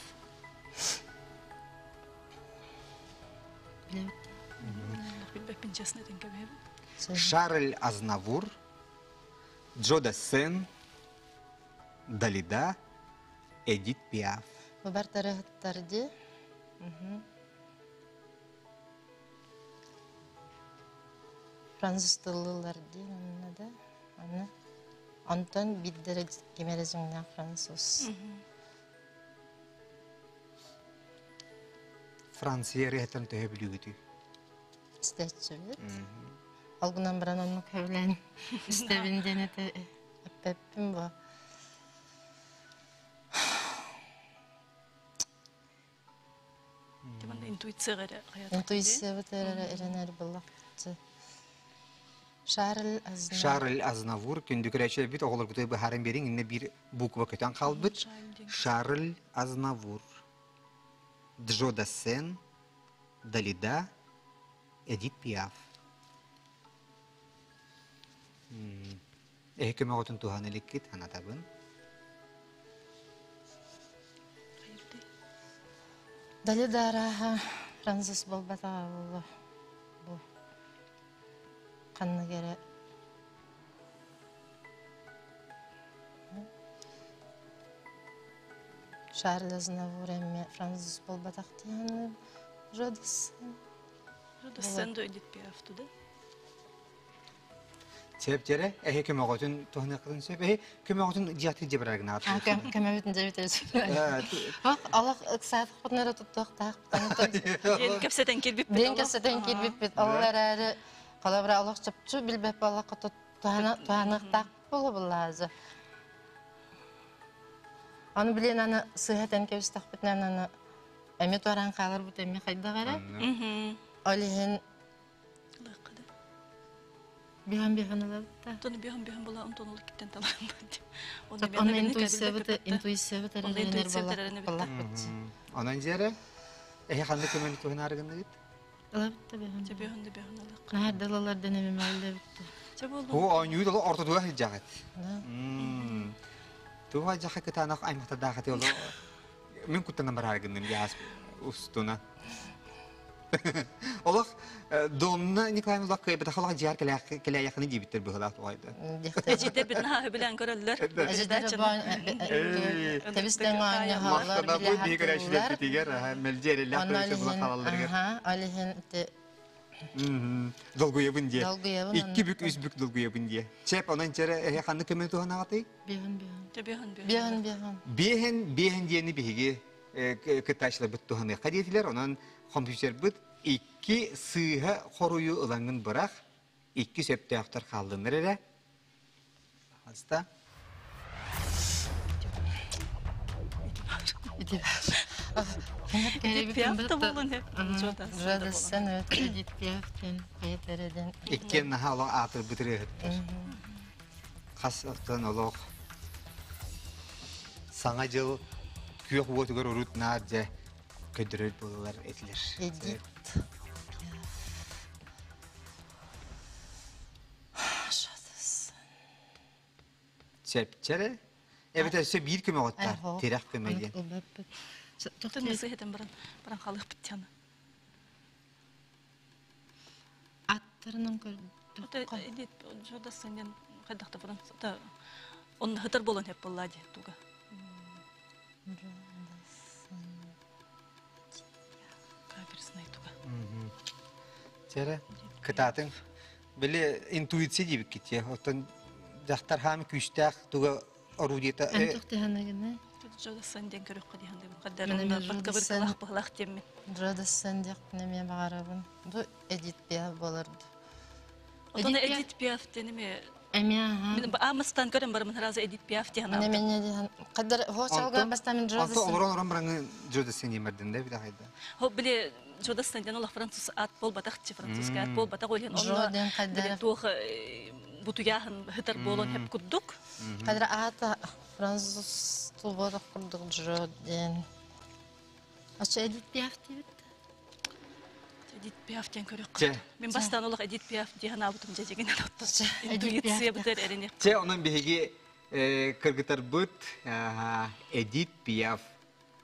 Bilbepin честно ден көмөбү. Charles Aznavour, Joe Dassin, Dalida, Edith Piaf. Bu bir tarihtardı. Fransız tıllılardı onunla da. Ondan bildire kemerezimden Fransız. Fransa'ya rehten töhebülüğüdü. İsteyçilik. Algınan biran onu kövlen. İstevinden de öpepim bu. Демонда интуицияга каят. İntuisiya bu terere ereneri bullakçı. Charles Aznavour kündüküreçe bit oğulur kutuyu baharın berin inne bir bukva köten kalbıt. Charles Aznavour, Joe Dassin, Dalida, Edith Piaf. Ehkeme otun tuhanelik kit anatabın. Dali daraha Fransız bolbata Allah. Bu kanına göre Charles Aznavour emme Fransız bolbata diyen Jodassin. Sen de Edith Piaf'tı da. Sebep tere, ehkeme otun tuhanekidin sebep, ehkeme otun cihati cebrargına atıyor. Ha, kime bitince biteriz. Bak, Allah ıksaat kutnara tuttuq taq. Ен кепсетен келбип. Ben keseden kilbip bit. Allah ereri kalabra Allah çapçı bilbep Allah katı tuhanıq taq bolu bulazı. Onu bilen anı sıhhaten kebistaq bitnen anı emet oran kalır bu temi kayda gara. Olihin bihan alalım da. Тоны бихан бола онтон ол киттен талам. Onu intuisiya bit ereri Intuisiya bit balak bitçi. Onun jere, Ханны көмөнү туһун арыгынны бит. Ылабытта бэхэн. Тебеһен де беһен алак. Нахардалалар денеме малда битти. Те болду. Ху ойнуй да орто дуа жагат. Да. Туга жаха кытанак аймакта дагаты ол. Мен куттан бар арыгынны яс устуна. Олох домна Николай Мулак бит халга жар келе якыны дибиттер бу халат ойда. Эжите бит наһа билен көрөллөр. Ажидер бан тебистен аңа халар Мактана бу дигерешлер битигер мелжер лактырышы бу халалларга. Ага, алихен те Долгу ябын дие. Долгу ябын, Икки бүк үз бүк долгу ябын дие. Чеп онан чере ханны көмө туһун агаты. бехан. Тебеһен. Бehen диени биһиги кытачлар бит туһаны кадетилер онан компьютер бит икки сыйга хоруyu ылангын бырак икки сөптөктөр калдыныр эле. Хаста. Жадасан өтөдит пиафтен петереден. Иккен хала атыр битире. Хасаттан олог. Саңа жыл күйөк болотугөр урут нааже көдөрөт болалар этилер. Эдит. Жадасан. Чепчере. Эбите сө бир көмө готтар. Терек көмөден. Тоқтын есі хетен баран халық біттяны. Аттарынан көрдік. Эдит жодасан ден қайдақты баран. Он хытыр болын хеп боллади туга. Кабирсынай туга. Чере кытатын биле интуиция дибик китте. Оттан жактар хам күчтәк туга орудита. Антоқтыханагына. Жодасан ден көрөк кадихан деп. Каддарына подкабыр калах бахлах теммен. Жодасан дек неме бағарабын. Ду эдит пиаф болырды. Отона Эдит Пиаф денеме. Мен Амыстан көрем бармын разы Эдит Пиаф деген. Неме дигән. Каддар хосалган бастамын Анто жодасан. олорон бараңы жодасан демердин да бит хайда. Хо биле жодасан ден олар француз ат бол батакчы французга ат бол батак ойлен. Жоден каддар. Тух бутуяхын хытар болон хеп куддук. Каддар ата француз тулборок курдук жоден. Ача эдит пиаф дибит. Эдит Пиаф ден көрөк. Мен бастан олар Эдит Пиаф деген абытым жеген атты. Интуиция битер эрене. Че онун биһиги кыргытар бут Эдит Пиаф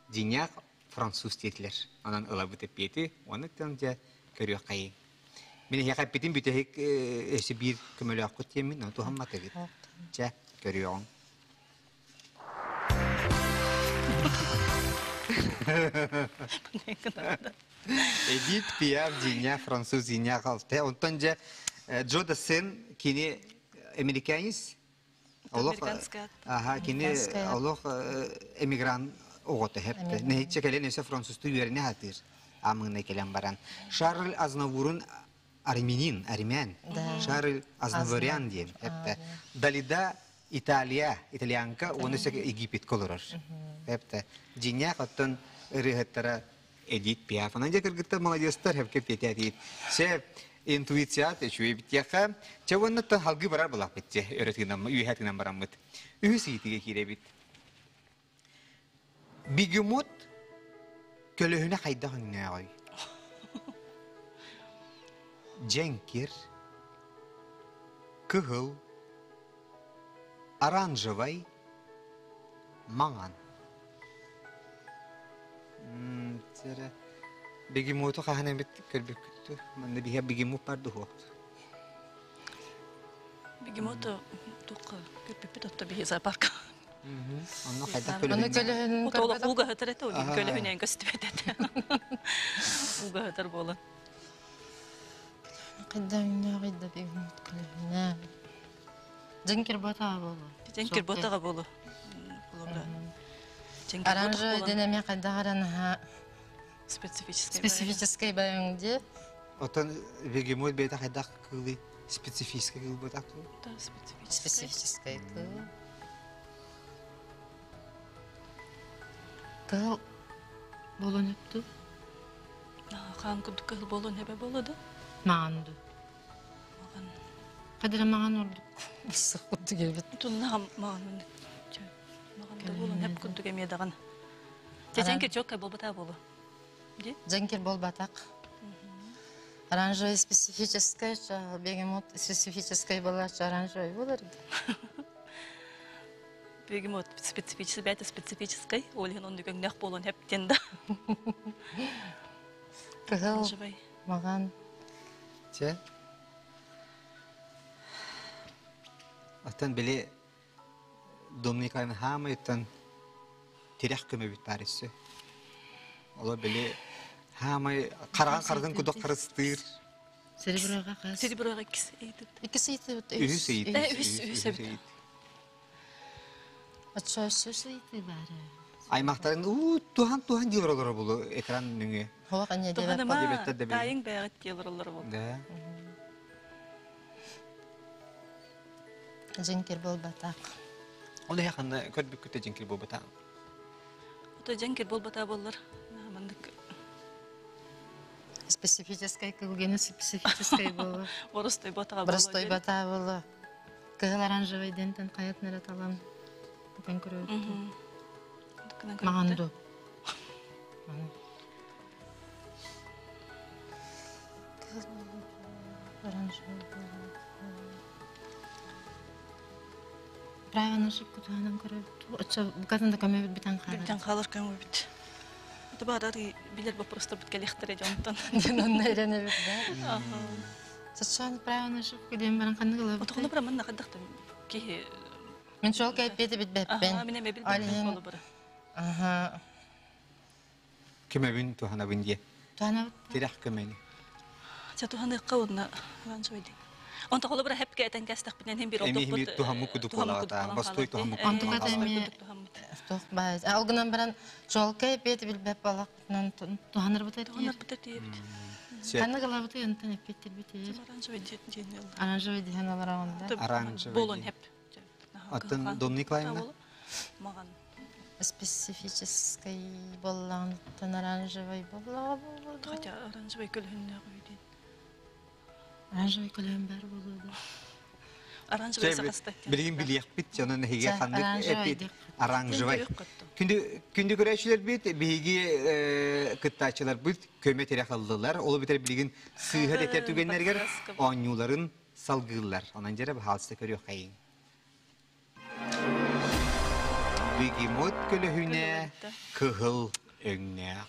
диняк француз тетлер. Анан ылабыт эпети, оны тенже көрөк кайы. Мен я капитин бүтек эсе бир көмөлөк көтемин, но тухамма тегит. Че көрөк. Эдит Пиаф диня француз диня калты. Онтон же Жодасан кини американец. Олох кини олох эмигрант оготы хепте. Не чекелен эсе француз түйөрүнө хатыр. Амына келен баран. Шарль Азнавурун армян. Шарль Азнавурян диен хепте. Далида итальянка, оны се Египет колорор. Хепте. Диня оттон рыгаттара Эдит Пиаф. Анан жакыргытта молодецтер хеп кететет. Се интуиция течуй битяха. Чавоннатта халгы барар булак битте. Өйрөтгөнөм, үйхәтгөнөм барамыт. Үйситиге киребит. Бигемот көлөһүнө кайда хыңнагай. Дженкер кыгыл оранжевый манган. Тера бегемоту хахана бит көлбөктү. Мында биһа бегемот барды хот. Бегемото тук көппөт отто бие зоопарк. Анна кайда Аны көлөһүнө. көлөһүн Отоло уга хатыр эте, көлөһүнөн көстүбөтөт. Уга хатыр болон. кайда бегемот көлөһүнө. Дженкер бота болу. Жеңкер ботага болу. Оранжевый денеме кайда гарана специфический баяңде. Отон бегемот бета кайда кылы специфический кыл ботак. Специфический кыл болон эпту. Хан кудук кыл болон эбе болоду. Маанду. Кадыр маған орду. Сыкты келбет. Тунна маған. Маған да болон эп кудук эме даган. Жеңкер жокка болбата болу. Де? Дженкер бол батак. Оранжевый специфическая, бегемот специфическая была, оранжевый был. Бегемот специфический, бәйті специфический, олеген онды көңнәк болуын әптен да. Кығыл, Оранжевый. маған. Че? Аттан біле Доминикайны хамы еттен тирек көмі бит барысы. Ола біле хамы қарған күдік қарыстыр. Серебряға қыз. Серебряға кісі ейді. Ikisi iti. Үхіс ейді. Үс ейді. Açıyorsun iti bari. Аймақтарын тухан жылыралары болу экран нүңе. Hava kanya debe. Тұғаныма Әдебиетте де білем. тайың бәғіт келірілер болды. Да. Дженкер бол батак. Ол яқында көрбік күтті жеңкел бұл бұта. Ота жәңкер бол бата болылар. Мандық Специфическая кылгені специфическая болды. орыстой батаға болды. Простой бата болды. Кығыл оранжевый дентен қаят нәрет алам. Бүкін көрі Маған ду. Правильно ошибку туанан көрі. Бұқатын да көмебіт бітен қағар. Бітен қалыр көңі біт. Это барары билер просто бит келехтер jontan. Onun öğrene bir de. Saçan правильно ошибку дем баран қанды қылып. Отоғыны бір мына қаддақты ки Мен жол кайып беті бит бәппен. Мен мебел болу бір. Ага. Көмебін тухана бінде. Туана Тирек көмені. Чатуханы қауынна ранжойды. Онта қолы бір хәпке әтен кәстік бітен hem bir oldu. Эми хими тухамы күдік болағата. Бастой тухамы күдік Антуға да эми Тоқ бай. Алгынан баран жол кайып беті бит бәп балақтан туаныр бұтайды. Туаныр бұтыр дейбіт. Қанды қыла бұты ентен әппеттер бітер. Ранжойды дейін елді. Оранжевый деген олар ауында. Оранжевый. Болон хәп. Атын Дом Николаевна? Маған. Специфический болған, оранжевый болған. Хотя оранжевый көлігіне қойден. Оранжевый көлем бәрі болады. Оранжевый сақасты. Білген білек бит, жанын хеге қандық оранжевый әпет. деп. Оранжевый. Күнді көрәшілер бит, бейге кыттачылар бит, көме терек алдылар. Олы бітер білген сыйғыр етер түгенлергер, оңюларын салғылар. Онан жәрі бұл халысты көрі қайын. Бегемот көлігіне кығыл өңнәқ.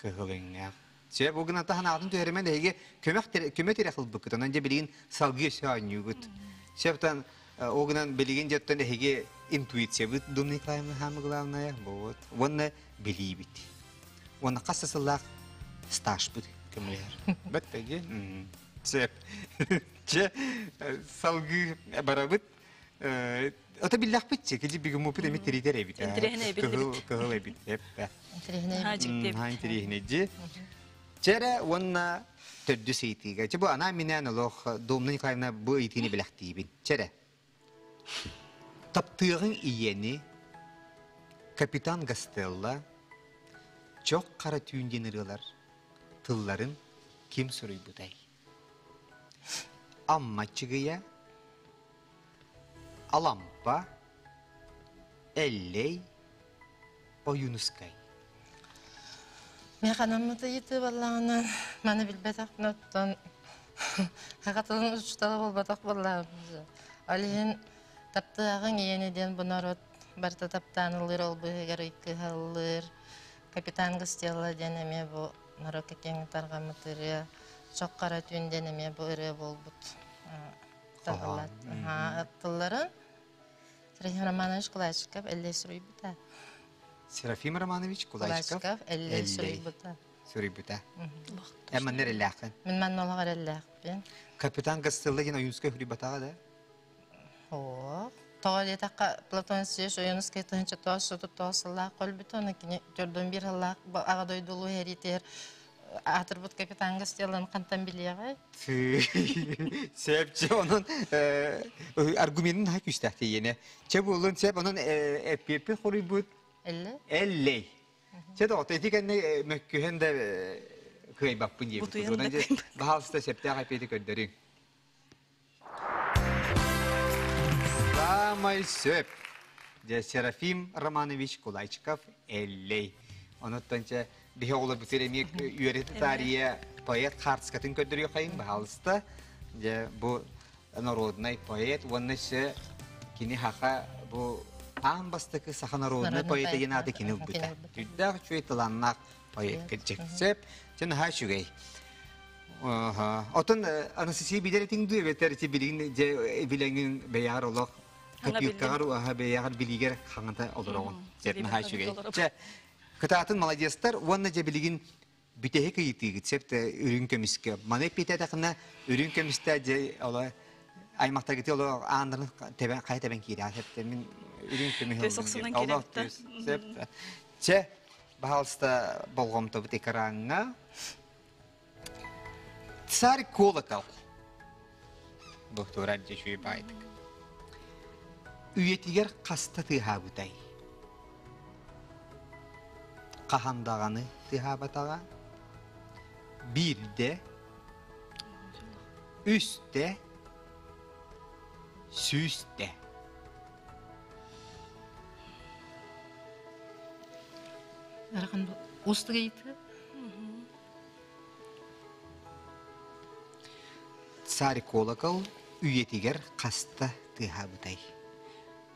Кығыл өңнәқ. Се бүгін атахан атын түйерімен әйге көме терек қылбы күт. Онан жә білген салғы өсі оңю күт. Септан оғынан білген жаттан әйге интуиция бұд. Дом Николаевна хамы главная. Оны білей біт. Оны қасысылақ стаж бұд көмелер. Бұд бәге? Сеп. Салғы бара бұд. Ота биллах битче, кеji бигем мопит эми теридер эбит. Кыгыл эбит. Интерихнеji. Чера онна төддү сейтиге. Чебу ана минен олох Дом Николаевна бу итини билахтибин. Чера. Таптыгын iyeni Капитан Гастелла çok kara tüyündenirler. Tılların kim soruy buday. Amma çıgıya Alampa, Elley, Oyunuskay. Мен қанамыды еті балағынан, мәні білбетақ нөттен, қағатының ұшталы болбатақ балағымызы. Алиын таптығын енеден бұнарот, барта таптанылыр ол бұғығар үйкі қалылыр. Капитан Гастелла денеме бұл нарок екені тарғамытыры, çok қара түйін денеме бұл ұры бол бұд. Тылларын Серафим Романович Кулачков, Эллей Суройбута. Серафим Романович Кулачков, Эллей Суройбута. Суройбута. Әмі нер әләқін? Мен мән олағар әләқпен. Капитан Гастелла ген Oyunskay Хүрибатаға да? О, тоғал етаққа Платон Сеш Oyunskay тұхынчы тоғысы тұтуғысылақ қол бітоны кені түрдің бір алақ ағадой дұлу әритер. Атырбут Капитан Гастелланы қантан білеғай? Сәпчі оның аргументін хақ үстәқті ені. Чәбі олын сәп оның әппепі қорый бұд? Әллей. Чәді оты етекенне мөккіген де күй бақпын ебі. Одан же бағалысты сәпті әппеті көндерің. Самай сөп. Серафим Романович Кулачков, Әллей. Onottanca bihe ola bitiremeyek üyereti tarihe poet Khartskatın ködürüyor kayın bahalısında. Bu народный poet, onun ise kini haka bu ambastaki saha народный poet yenadı kini ubita. Düddak çöy tılannak poet geçeksep, sen ha şugay. Otun anasisi bileretin duyu ve tercih bilengin beyar olak. Kapiyutkar uha beyar biliger hangata olur oğun. Sen ha şugay. Kıtaatın maladiyastar, onun cebiligin bitehe kıyıtı gitsep de ürün kömiske. Manep bite takına ürün kömiste ola aymaqta giti ola andırın kay teben kiri. Min ürün kömi Tesoksunan kirepti. Çe bahalsta bolgomta bit ekranga. Tsari kolakal. Doktor Adje şuyu baydık. Üyetiger kasta tıhabıtay. Kahandağını tıhabatağa. Bir de üstte süste. Arakan Ostraytı. Tsari kolakal üyetiger kasta tıhabıtay.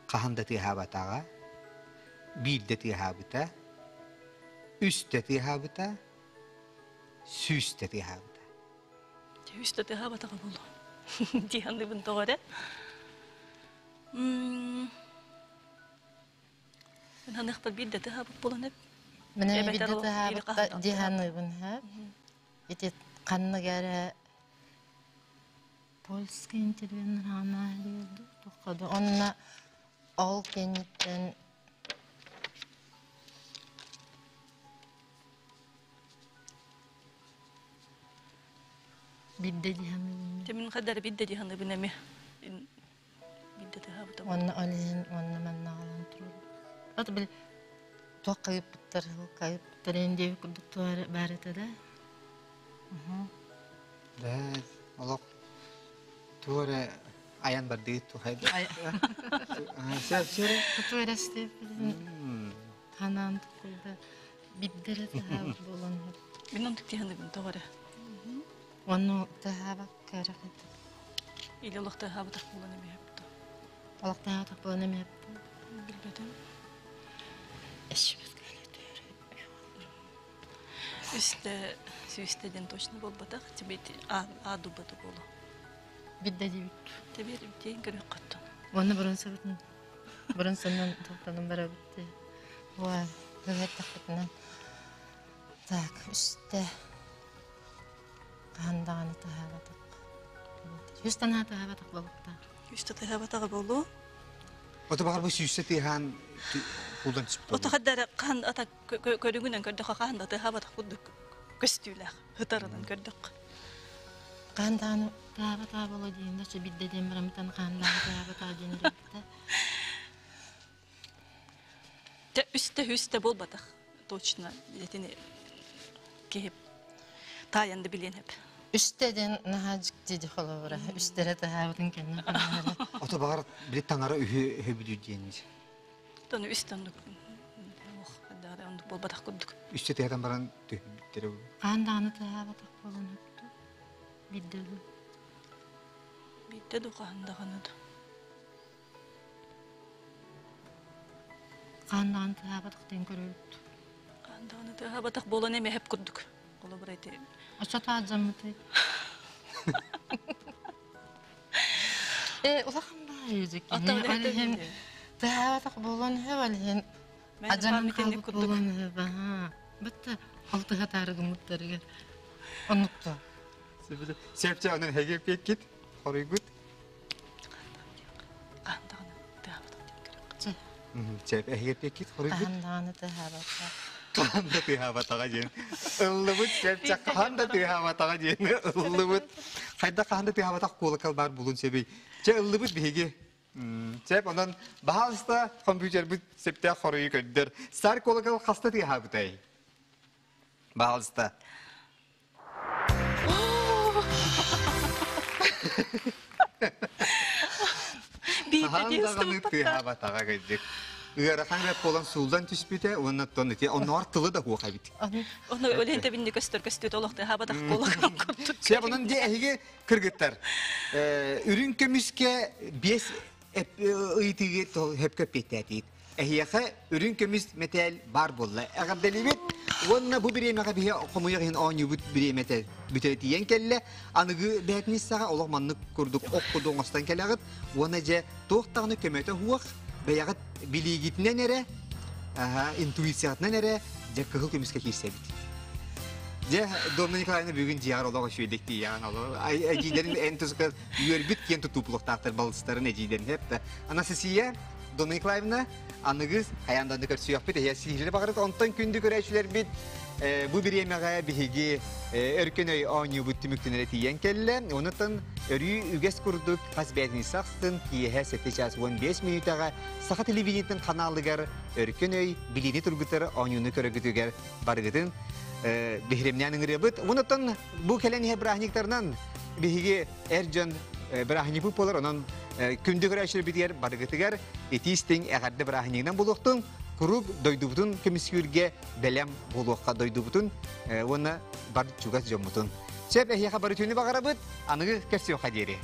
Kahanda tıhabatağa. Bir de tıhabıta. Üstte tıhabıta. Süste tıhabıta. Üstte tıhabata kabulu. Diyanlı bunu doğru. Ben hanıqtar bir de tıhabıt bulanıp. Mene bir de tıhabıta dihanı bunha. İti kanını gara Polska intervenir hana geldi. Tokadı. Onunla al kenitten Bidde dihanı. Temin kadar bidde dihanı binemi. Bidde tıhabıta. Onu alın, onu ben nağlan turur. Hatta bil çok kayıp bitler, indi kurduk tuvar barete de. Evet, Allah tuğra ayan berdi tu haydi. Siap. Tuvar este hanan tukulda biddere tahav bolon. Benim de dihanı bunu doğru. Onu tahavak karak. İli Allah tıhabıta bulanıp yaptı. Allah tahavak bolon yaptı. Bilmedim. Eşimiz geldi. Üstte, süsteden точно bol batak. Tibeti adu batı bolu. Bidde dibit. Tabii bir görüp kattın. Onu burun sabitın. Burun sonundan toplanın bara bitti. Vay, evet takipten. Tak, üstte. Kahandağını tahavatak. Üstten ha tahavatak balıkta. Üstte tıhabata bolu. O da bakar bu süste tıhan kuldan çıktı. O kadar kan atak körüngünden gördük kan da tıhabata kuduk. Köstüler. Hıtarından gördük. Kahandağını tahavata bolu deyince şu bidde demiramitan kahandağını tahavata cenirlikte. Üstte bol batak. Точно. Yetini kehip. Tayandı bilen hep. Üsteden nahacık dedi xolavura. Üstere tahavatın kendine kanara. O da bakar bir tanara ühü diyeniz. Tonu üstten de kadar onu bol batak kuduk. Üstte tıhadan baran tühbitleri. Kahandağını tahavatak bolun hepti. Biddeli. Bitti de kanda kanadı. Kahandağını tahavatak den görüldü. Kanda tıhabata bolan eme hep kuduk. Ola buraydı. Aşağı tağacağım mı? Ulağım daha yüzük. Alihin tahavatak bolun hep alihin. Acanın kalıp bolun hep. Bitti. Altığa tarıgı mutlarıga. Unuttu. Sepçe onun hege pek git. Horuy gut. Kanda tıhabata. Sep hege pek git. Horuy gut. Kahandağını tahavatak. Kahanda tıhabatağa jen. Illıbıt sepçe kahanda tıhabatağa jen. Illıbıt. Hayda kahanda tıhabatağa kolakal bar bulun sebi. Ce ıllıbıt bir hege. Sep ondan bahalsta kompüter bu septe horuyu ködür. Sar kolakal hasta tıhabatay. Bahalsta. Bir de Kahanda diyorsun kanı tıhabatağa gecek. ыарахан реп болан сулдан түспүтэ, оннаттон эти оннор тылы да хуа бит. Оны өлеңде бинди көстөр көстөт олохты хабадак болгон курдук. Се bunun de ehige kırgıtlar. Ürün kömüske bes ıytıgı hep köpettetit. Ehiyaka ürün kömüs metal bar bolla. Eğer delibet onna bu bir yemeğe bir komuya hin anyu bir yemeğe bütetiyen kelle anıgı behetnis sağa olmanlık kurduk okudun ostan kelleğit ona ce tohtağını kömete huak beyagat biligitne nere intuisiyatına nere ce kıhıl kömüske hissebit. Je Dominika'nın bugün ciğer olarak şöylekti yani olur. Ecilerin en tuzkı yörbüt kent tutupluk tahtır balısların ecilerin hep de. Anasisiye Dominika'nın anıgız hayandan dikkat suyak bit. Ya sihirli bakarız ondan kündü göreçler bit. Bu bir yemeğe bir higi örkünöy anyu bu tümüktünere tiyen kelle. Ondan örüyü üges kurduk. Hasbetini saksın ki her 7-15 minuta saha televizyonun kanalıgar örkünöy bilini turgutar anyunu körgütüger bargıtın. Bihremnyanın rıbıt. Ondan bu kelen hebrahniktarından bihigi Ercan brahni bu polar onun kündü göreçler bitiyer bargıtıgar etisting eğerde brahnikten buluktun kuruk doydubutun kemiskürge belem bulukka doydubutun ona bar çugas jomutun. Sep ehya habarı tüyünü bakarabıt anıgı kesiyor kaderi.